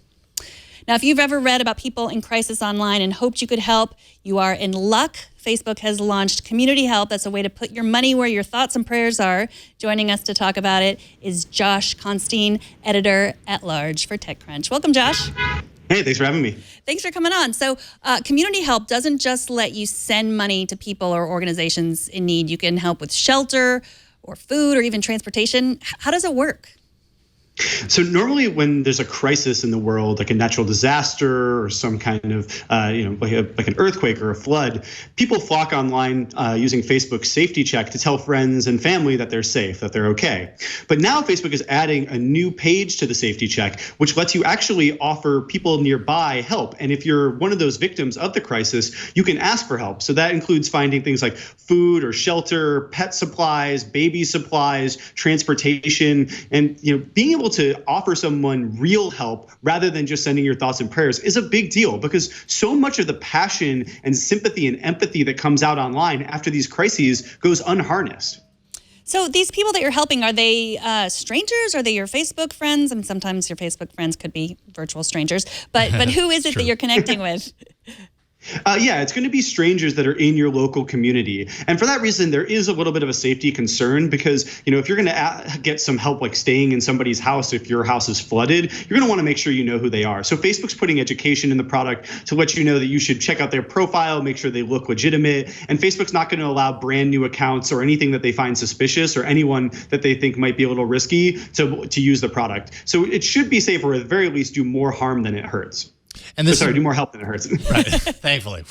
Speaker 4: Now, if you've ever read about people in crisis online and hoped you could help, you are in luck. Facebook has launched Community Help. That's a way to put your money where your thoughts and prayers are. Joining us to talk about it is Josh Constine, editor-at-large for TechCrunch. Welcome, Josh.
Speaker 6: Hey, thanks for having me.
Speaker 4: Thanks for coming on. So Community Help doesn't just let you send money to people or organizations in need. You can help with shelter or food or even transportation. How does it work?
Speaker 6: So normally when there's a crisis in the world, like a natural disaster or some kind of, like an earthquake or a flood, people flock online using Facebook's safety check to tell friends and family that they're safe, that they're okay. But now Facebook is adding a new page to the safety check, which lets you actually offer people nearby help. And if you're one of those victims of the crisis, you can ask for help. So that includes finding things like food or shelter, pet supplies, baby supplies, transportation, and being able to offer someone real help rather than just sending your thoughts and prayers is a big deal, because so much of the passion and sympathy and empathy that comes out online after these crises goes unharnessed.
Speaker 4: So these people that you're helping, are they strangers? Are they your Facebook friends? I mean, sometimes your Facebook friends could be virtual strangers, but who is it that you're connecting with?
Speaker 6: Yeah, it's going to be strangers that are in your local community. And for that reason, there is a little bit of a safety concern, because, if you're going to get some help, like staying in somebody's house, if your house is flooded, you're going to want to make sure you know who they are. So Facebook's putting education in the product to let you know that you should check out their profile, make sure they look legitimate. And Facebook's not going to allow brand new accounts or anything that they find suspicious or anyone that they think might be a little risky to use the product. So it should be safe, or at the very least do more harm than it hurts. And this do more help than it hurts.
Speaker 1: Right, thankfully.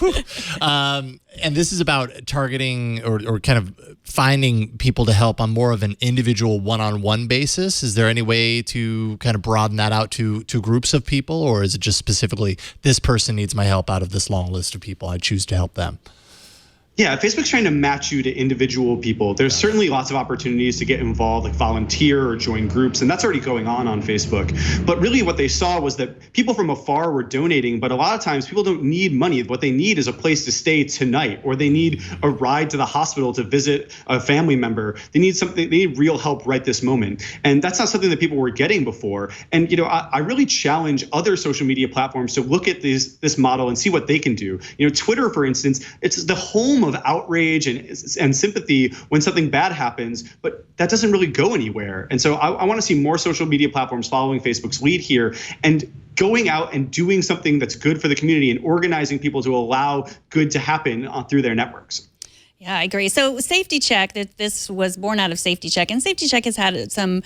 Speaker 1: And this is about targeting or kind of finding people to help on more of an individual one-on-one basis. Is there any way to kind of broaden that out to groups of people, or is it just specifically this person needs my help out of this long list of people, I choose to help them?
Speaker 6: Yeah, Facebook's trying to match you to individual people. There's certainly lots of opportunities to get involved, like volunteer or join groups, and that's already going on Facebook. But really what they saw was that people from afar were donating, but a lot of times people don't need money. What they need is a place to stay tonight, or they need a ride to the hospital to visit a family member. They need something, they need real help right this moment. And that's not something that people were getting before. And I really challenge other social media platforms to look at this model and see what they can do. Twitter, for instance, it's the home of outrage and sympathy when something bad happens, but that doesn't really go anywhere. And so I want to see more social media platforms following Facebook's lead here and going out and doing something that's good for the community and organizing people to allow good to happen through their networks.
Speaker 4: Yeah, I agree. So Safety Check, this was born out of Safety Check, and Safety Check has had some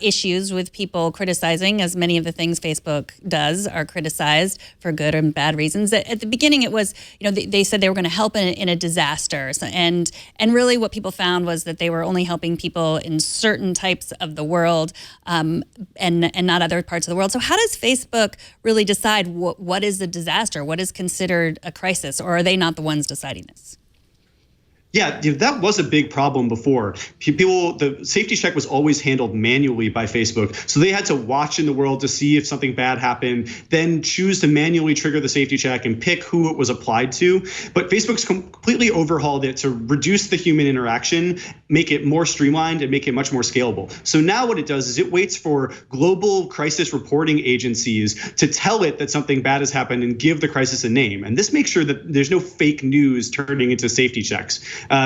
Speaker 4: issues with people criticizing, as many of the things Facebook does are criticized for good and bad reasons. At the beginning, it was, they said they were going to help in a disaster, and really what people found was that they were only helping people in certain types of the world, and not other parts of the world. So how does Facebook really decide what is a disaster, what is considered a crisis, or are they not the ones deciding this?
Speaker 6: Yeah, that was a big problem before. The Safety Check was always handled manually by Facebook. So they had to watch in the world to see if something bad happened, then choose to manually trigger the Safety Check and pick who it was applied to. But Facebook's completely overhauled it to reduce the human interaction, make it more streamlined, and make it much more scalable. So now what it does is it waits for global crisis reporting agencies to tell it that something bad has happened and give the crisis a name. And this makes sure that there's no fake news turning into Safety Checks.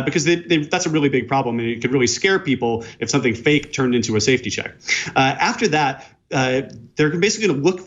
Speaker 6: Because that's a really big problem, and it could really scare people if something fake turned into a safety check. After that, they're basically going to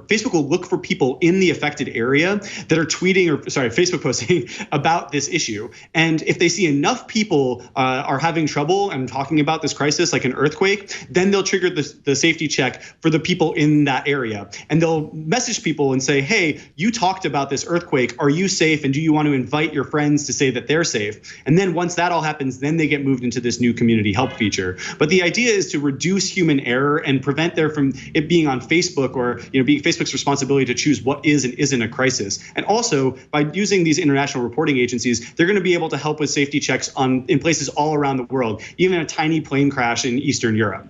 Speaker 6: Facebook will look for people in the affected area that are Facebook posting about this issue. And if they see enough people are having trouble and talking about this crisis, like an earthquake, then they'll trigger the safety check for the people in that area. And they'll message people and say, hey, you talked about this earthquake. Are you safe? And do you want to invite your friends to say that they're safe? And then once that all happens, then they get moved into this new community help feature. But the idea is to reduce human error and prevent there from it being on Facebook or being Facebook's responsibility to choose what is and isn't a crisis. And also by using these international reporting agencies, they're going to be able to help with safety checks in places all around the world, even a tiny plane crash in Eastern Europe.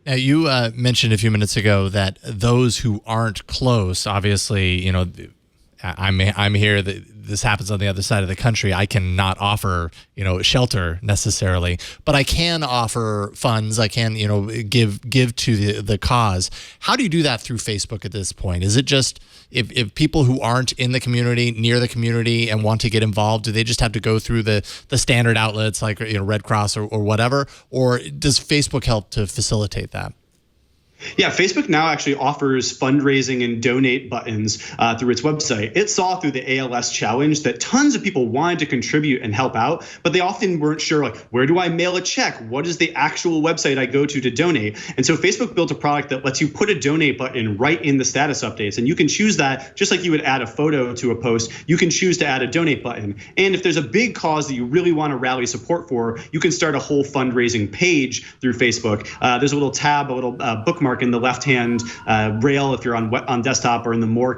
Speaker 1: Now, you mentioned a few minutes ago that those who aren't close, obviously, I'm here. This happens on the other side of the country. I cannot offer, shelter necessarily, but I can offer funds. I can, give to the cause. How do you do that through Facebook at this point? Is it just if people who aren't in the community, near the community, and want to get involved, do they just have to go through the standard outlets like Red Cross or whatever, or does Facebook help to facilitate that?
Speaker 6: Yeah, Facebook now actually offers fundraising and donate buttons through its website. It saw through the ALS challenge that tons of people wanted to contribute and help out, but they often weren't sure, like, where do I mail a check? What is the actual website I go to donate? And so Facebook built a product that lets you put a donate button right in the status updates. And you can choose that just like you would add a photo to a post. You can choose to add a donate button. And if there's a big cause that you really want to rally support for, you can start a whole fundraising page through Facebook. There's a little tab, a little bookmark in the left-hand rail if you're on desktop, or in the more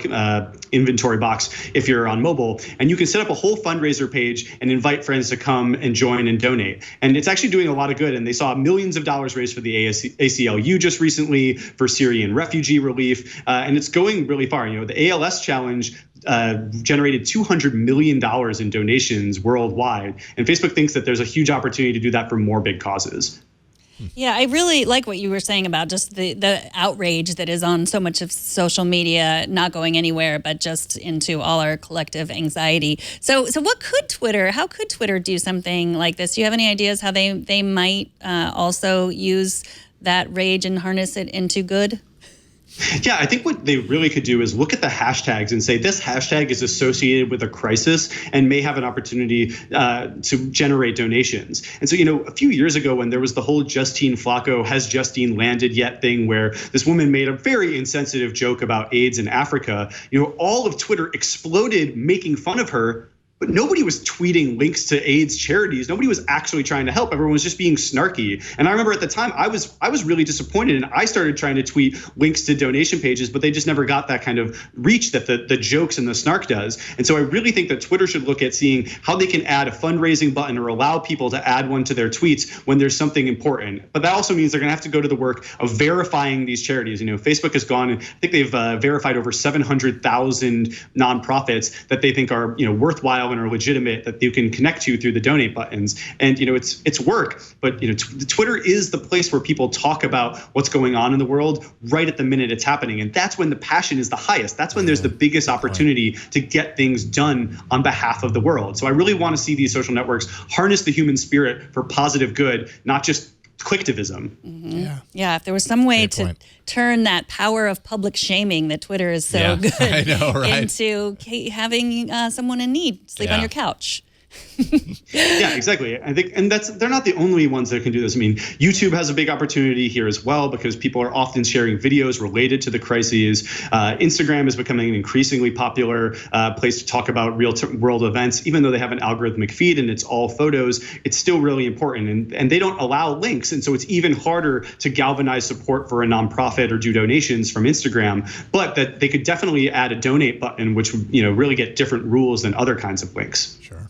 Speaker 6: inventory box if you're on mobile. And you can set up a whole fundraiser page and invite friends to come and join and donate. And it's actually doing a lot of good. And they saw millions of dollars raised for the ACLU just recently, for Syrian refugee relief. And it's going really far. The ALS challenge generated $200 million in donations worldwide. And Facebook thinks that there's a huge opportunity to do that for more big causes.
Speaker 4: Yeah, I really like what you were saying about just the outrage that is on so much of social media, not going anywhere, but just into all our collective anxiety. So how could Twitter do something like this? Do you have any ideas how they might also use that rage and harness it into good?
Speaker 6: Yeah, I think what they really could do is look at the hashtags and say this hashtag is associated with a crisis and may have an opportunity to generate donations. And so, a few years ago when there was the whole Justine Flacco, has Justine landed yet thing, where this woman made a very insensitive joke about AIDS in Africa, all of Twitter exploded making fun of her. But nobody was tweeting links to AIDS charities. Nobody was actually trying to help. Everyone was just being snarky. And I remember at the time I was really disappointed, and I started trying to tweet links to donation pages, but they just never got that kind of reach that the jokes and the snark does. And so I really think that Twitter should look at seeing how they can add a fundraising button or allow people to add one to their tweets when there's something important. But that also means they're going to have to go to the work of verifying these charities. Facebook has gone, and I think they've verified over 700,000 nonprofits that they think are worthwhile and are legitimate, that you can connect to through the donate buttons. And it's work, but Twitter is the place where people talk about what's going on in the world right at the minute it's happening, and that's when the passion is the highest. That's when there's the biggest opportunity to get things done on behalf of the world. So I really want to see these social networks harness the human spirit for positive good, not just clicktivism.
Speaker 4: Mm-hmm. Yeah, if there was some way to turn that power of public shaming that Twitter is so good
Speaker 1: I know, right?
Speaker 4: into having someone in need sleep on your couch.
Speaker 6: Yeah, exactly. I think, and they're not the only ones that can do this. I mean, YouTube has a big opportunity here as well, because people are often sharing videos related to the crises. Instagram is becoming an increasingly popular place to talk about real world events. Even though they have an algorithmic feed and it's all photos, it's still really important. And they don't allow links. And so it's even harder to galvanize support for a nonprofit or do donations from Instagram. But that they could definitely add a donate button, which would really get different rules than other kinds of links.
Speaker 1: Sure.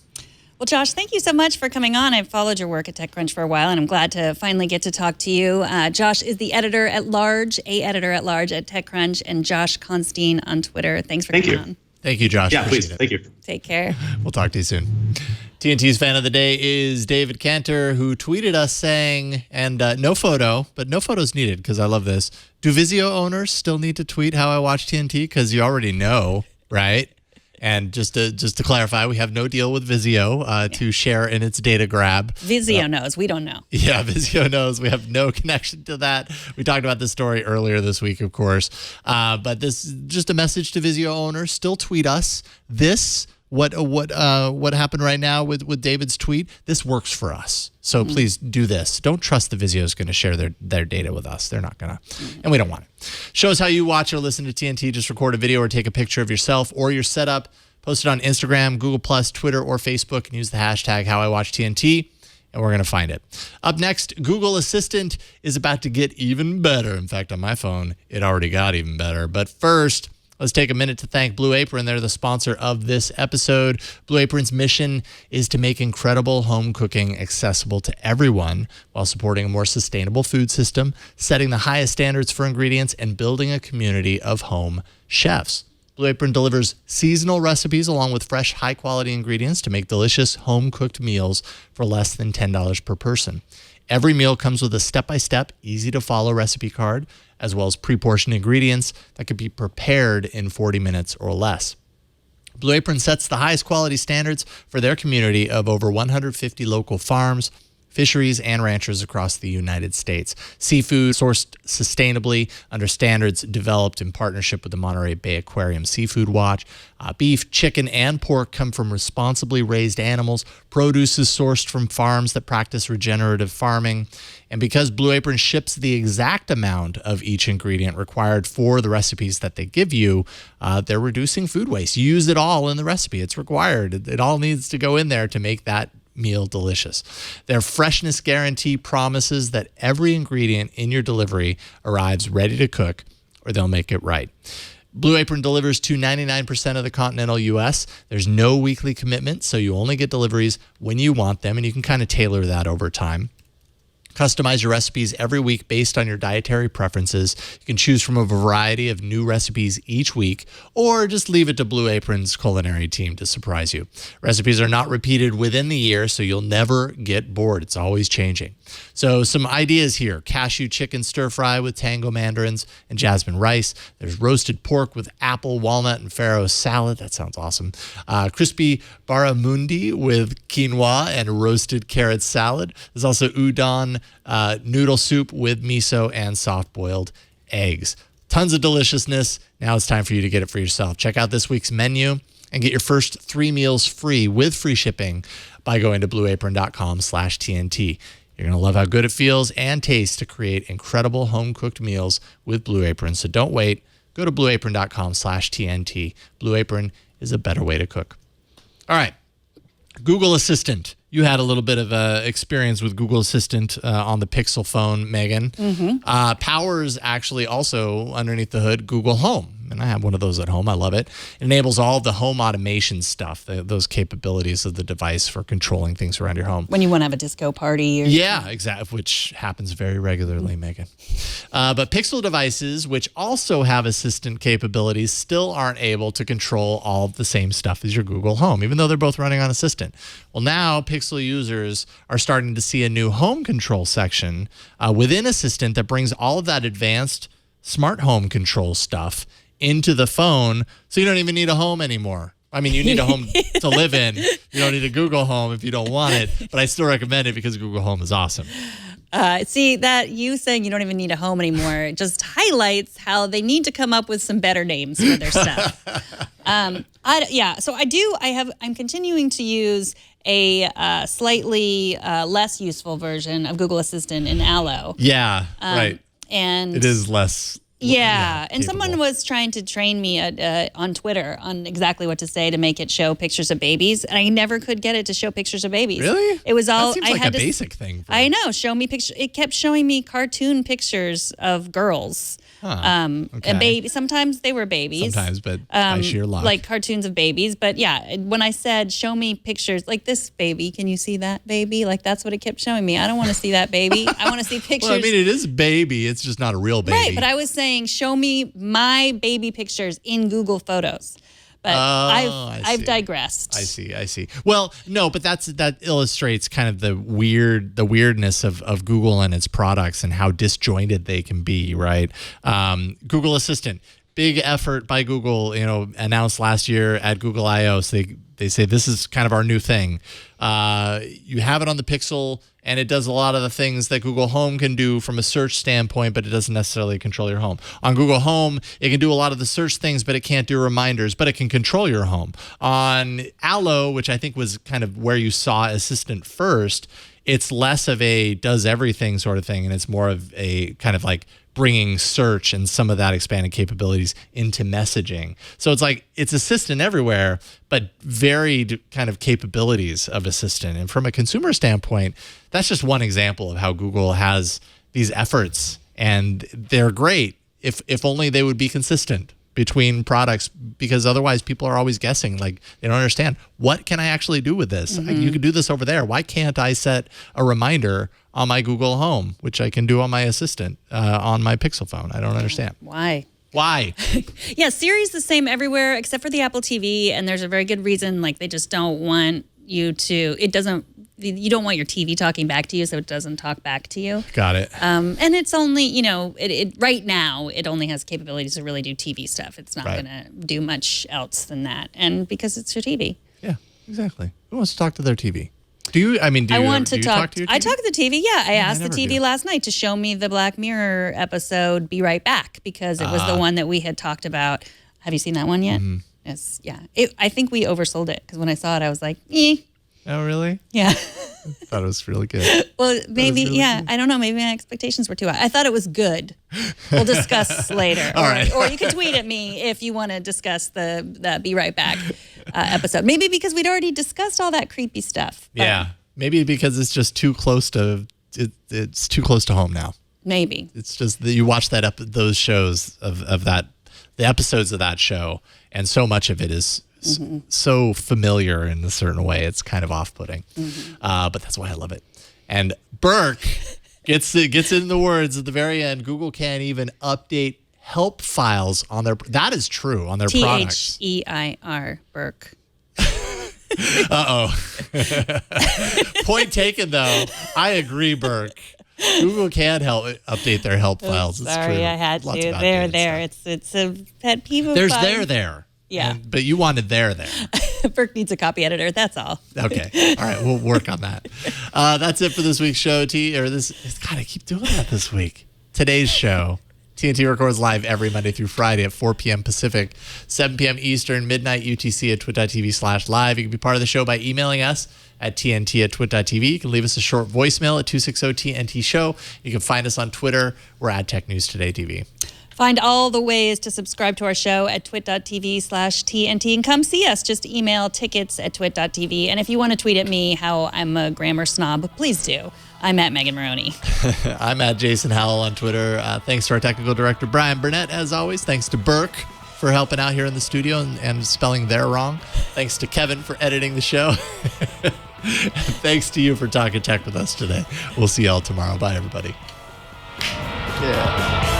Speaker 4: Well, Josh, thank you so much for coming on. I've followed your work at TechCrunch for a while, and I'm glad to finally get to talk to you. Josh is the editor-at-large at TechCrunch, and Josh Constein on Twitter. Thanks for coming on.
Speaker 1: Thank you, Josh.
Speaker 6: Yeah, please. Thank you.
Speaker 4: Take care.
Speaker 1: We'll talk to you soon. TNT's fan of the day is David Cantor, who tweeted us saying, and no photo, but no photos needed because I love this. Do Vizio owners still need to tweet how I watch TNT? Because you already know, right? And just to clarify, we have no deal with Vizio to share in its data grab.
Speaker 4: Vizio knows. We don't know.
Speaker 1: Yeah, Vizio knows. We have no connection to that. We talked about this story earlier this week, of course. But this is just a message to Vizio owners. Still tweet us. What happened right now with David's tweet, this works for us. So please do this. Don't trust the Vizio is going to share their data with us. They're not going to, and we don't want it. Show us how you watch or listen to TNT. Just record a video or take a picture of yourself or your setup. Post it on Instagram, Google+, Twitter, or Facebook, and use the hashtag HowIWatchTNT, and we're going to find it. Up next, Google Assistant is about to get even better. In fact, on my phone, it already got even better. But first, let's take a minute to thank Blue Apron. They're the sponsor of this episode. Blue Apron's mission is to make incredible home cooking accessible to everyone while supporting a more sustainable food system, setting the highest standards for ingredients, and building a community of home chefs. Blue Apron delivers seasonal recipes along with fresh, high-quality ingredients to make delicious home-cooked meals for less than $10 per person. Every meal comes with a step-by-step, easy-to-follow recipe card, as well as pre-portioned ingredients that can be prepared in 40 minutes or less. Blue Apron sets the highest quality standards for their community of over 150 local farms, fisheries, and ranchers across the United States. Seafood sourced sustainably under standards developed in partnership with the Monterey Bay Aquarium Seafood Watch. Beef, chicken, and pork come from responsibly raised animals. Produce is sourced from farms that practice regenerative farming. And because Blue Apron ships the exact amount of each ingredient required for the recipes that they give you, they're reducing food waste. Use it all in the recipe. It's required. It all needs to go in there to make that meal delicious. Their freshness guarantee promises that every ingredient in your delivery arrives ready to cook, or they'll make it right. Blue Apron delivers to 99% of the continental U.S. There's no weekly commitment, so you only get deliveries when you want them, and you can kind of tailor that over time. Customize your recipes every week based on your dietary preferences. You can choose from a variety of new recipes each week, or just leave it to Blue Apron's culinary team to surprise you. Recipes are not repeated within the year, so you'll never get bored. It's always changing. So some ideas here: cashew chicken stir fry with tango mandarins and jasmine rice. There's roasted pork with apple, walnut, and farro salad. That sounds awesome. Crispy barramundi with quinoa and roasted carrot salad. There's also udon noodle soup with miso and soft-boiled eggs. Tons of deliciousness. Now it's time for you to get it for yourself. Check out this week's menu and get your first 3 meals free with free shipping by going to blueapron.com/TNT. You're going to love how good it feels and tastes to create incredible home-cooked meals with Blue Apron. So don't wait. Go to blueapron.com/TNT. Blue Apron is a better way to cook. All right. Google Assistant. You had a little bit of experience with Google Assistant on the Pixel phone, Megan. Powers actually also, underneath the hood, Google Home. And I have one of those at home. I love it. It enables all of the home automation stuff, those capabilities of the device for controlling things around your home.
Speaker 4: When you want to have a disco party.
Speaker 1: Yeah, exactly, which happens very regularly, Megan. But Pixel devices, which also have assistant capabilities, still aren't able to control all of the same stuff as your Google Home, even though they're both running on Assistant. Well, now Pixel users are starting to see a new home control section within Assistant that brings all of that advanced smart home control stuff into the phone, so you don't even need a home anymore. I mean, you need a home to live in. You don't need a Google Home if you don't want it, but I still recommend it because Google Home is awesome.
Speaker 4: See, that you saying you don't even need a home anymore just highlights how they need to come up with some better names for their stuff. I'm continuing to use a slightly less useful version of Google Assistant in Allo.
Speaker 1: Yeah, right.
Speaker 4: And
Speaker 1: it is less.
Speaker 4: Yeah, and
Speaker 1: capable.
Speaker 4: someone was trying to train me on Twitter on exactly what to say to make it show pictures of babies, and I never could get it to show pictures of babies.
Speaker 1: Really?
Speaker 4: It was all
Speaker 1: that seems
Speaker 4: I
Speaker 1: like
Speaker 4: had
Speaker 1: a
Speaker 4: to,
Speaker 1: basic thing.
Speaker 4: I know. Show me pictures. It kept showing me cartoon pictures of girls. And baby. Sometimes they were babies.
Speaker 1: Sometimes, but by sheer luck,
Speaker 4: like cartoons of babies. But yeah, when I said show me pictures, like this baby, can you see that baby? Like that's what it kept showing me. I don't want to see that baby. I want to see pictures.
Speaker 1: Well, I mean, it is baby. It's just not a real baby.
Speaker 4: Right, but I was saying show me my baby pictures in Google Photos. But I've digressed.
Speaker 1: I see. Well, no, but that illustrates kind of the weirdness of Google and its products and how disjointed they can be, right? Google Assistant. big effort by Google, announced last year at Google I/O. So they say this is kind of our new thing. You have it on the Pixel, and it does a lot of the things that Google Home can do from a search standpoint, but it doesn't necessarily control your home. On Google Home, it can do a lot of the search things, but it can't do reminders, but it can control your home. On Allo, which I think was kind of where you saw Assistant first, it's less of a does everything sort of thing, and it's more of a kind of like bringing search and some of that expanded capabilities into messaging. So it's like it's Assistant everywhere, but varied kind of capabilities of Assistant. And from a consumer standpoint, that's just one example of how Google has these efforts, and they're great if only they would be consistent between products, because otherwise people are always guessing, like they don't understand, what can I actually do with this? You can do this over there. Why can't I set a reminder on my Google Home, which I can do on my Assistant on my Pixel phone? I don't understand.
Speaker 4: Why?
Speaker 1: Yeah,
Speaker 4: Siri's the same everywhere except for the Apple TV, and there's a very good reason. Like, they just don't want you to, you don't want your TV talking back to you, so it doesn't talk back to you.
Speaker 1: Got it.
Speaker 4: And it's only, right now, it only has capabilities to really do TV stuff. It's not going to do much else than that. And because it's your TV.
Speaker 1: Yeah, exactly. Who wants to talk to their TV? Do you talk to your TV?
Speaker 4: I talk to the TV, yeah. I asked the
Speaker 1: never
Speaker 4: TV
Speaker 1: do.
Speaker 4: last night to show me the Black Mirror episode, Be Right Back, because it was the one that we had talked about. Have you seen that one yet? Yes, yeah. I think we oversold it, because when I saw it, I was like, eh.
Speaker 1: Oh, really?
Speaker 4: Yeah.
Speaker 1: I thought it was really good.
Speaker 4: Well, maybe,
Speaker 1: really
Speaker 4: yeah.
Speaker 1: good.
Speaker 4: I don't know. Maybe my expectations were too high. I thought it was good. We'll discuss later.
Speaker 1: All right.
Speaker 4: Or you can tweet at me if you want to discuss the Be Right Back episode. Maybe because we'd already discussed all that creepy stuff.
Speaker 1: Yeah. Maybe because it's just too close to it's too close to home now.
Speaker 4: Maybe.
Speaker 1: It's just that you watch those shows of that, the episodes of that show, and so much of it is so familiar in a certain way. It's kind of off-putting, but that's why I love it. And Burke gets in the words at the very end. Google can't even update help files on their. That is true on their products.
Speaker 4: Their Burke.
Speaker 1: Point taken, though. I agree, Burke. Google can update their help files. It's
Speaker 4: Sorry,
Speaker 1: true.
Speaker 4: I had
Speaker 1: Lots
Speaker 4: to.
Speaker 1: of
Speaker 4: There.
Speaker 1: outdated
Speaker 4: It's a pet peeve of
Speaker 1: There's
Speaker 4: mine.
Speaker 1: there.
Speaker 4: Yeah.
Speaker 1: But you wanted there.
Speaker 4: Burke needs a copy editor. That's all.
Speaker 1: Okay. All right. We'll work on that. That's it for this week's show. God, I keep doing that this week. Today's show. TNT records live every Monday through Friday at 4 p.m. Pacific, 7 p.m. Eastern, midnight UTC at twit.tv/live. You can be part of the show by emailing us at tnt@twit.tv. You can leave us a short voicemail at 260-TNT-SHOW. You can find us on Twitter. We're at Tech News Today TV.
Speaker 4: Find all the ways to subscribe to our show at twit.tv/TNT and come see us. Just email tickets@twit.tv. And if you want to tweet at me how I'm a grammar snob, please do. I'm at Megan Maroney.
Speaker 1: I'm at Jason Howell on Twitter. Thanks to our technical director, Brian Burnett, as always. Thanks to Burke for helping out here in the studio and spelling there wrong. Thanks to Kevin for editing the show. Thanks to you for talking tech with us today. We'll see y'all tomorrow. Bye, everybody. Yeah.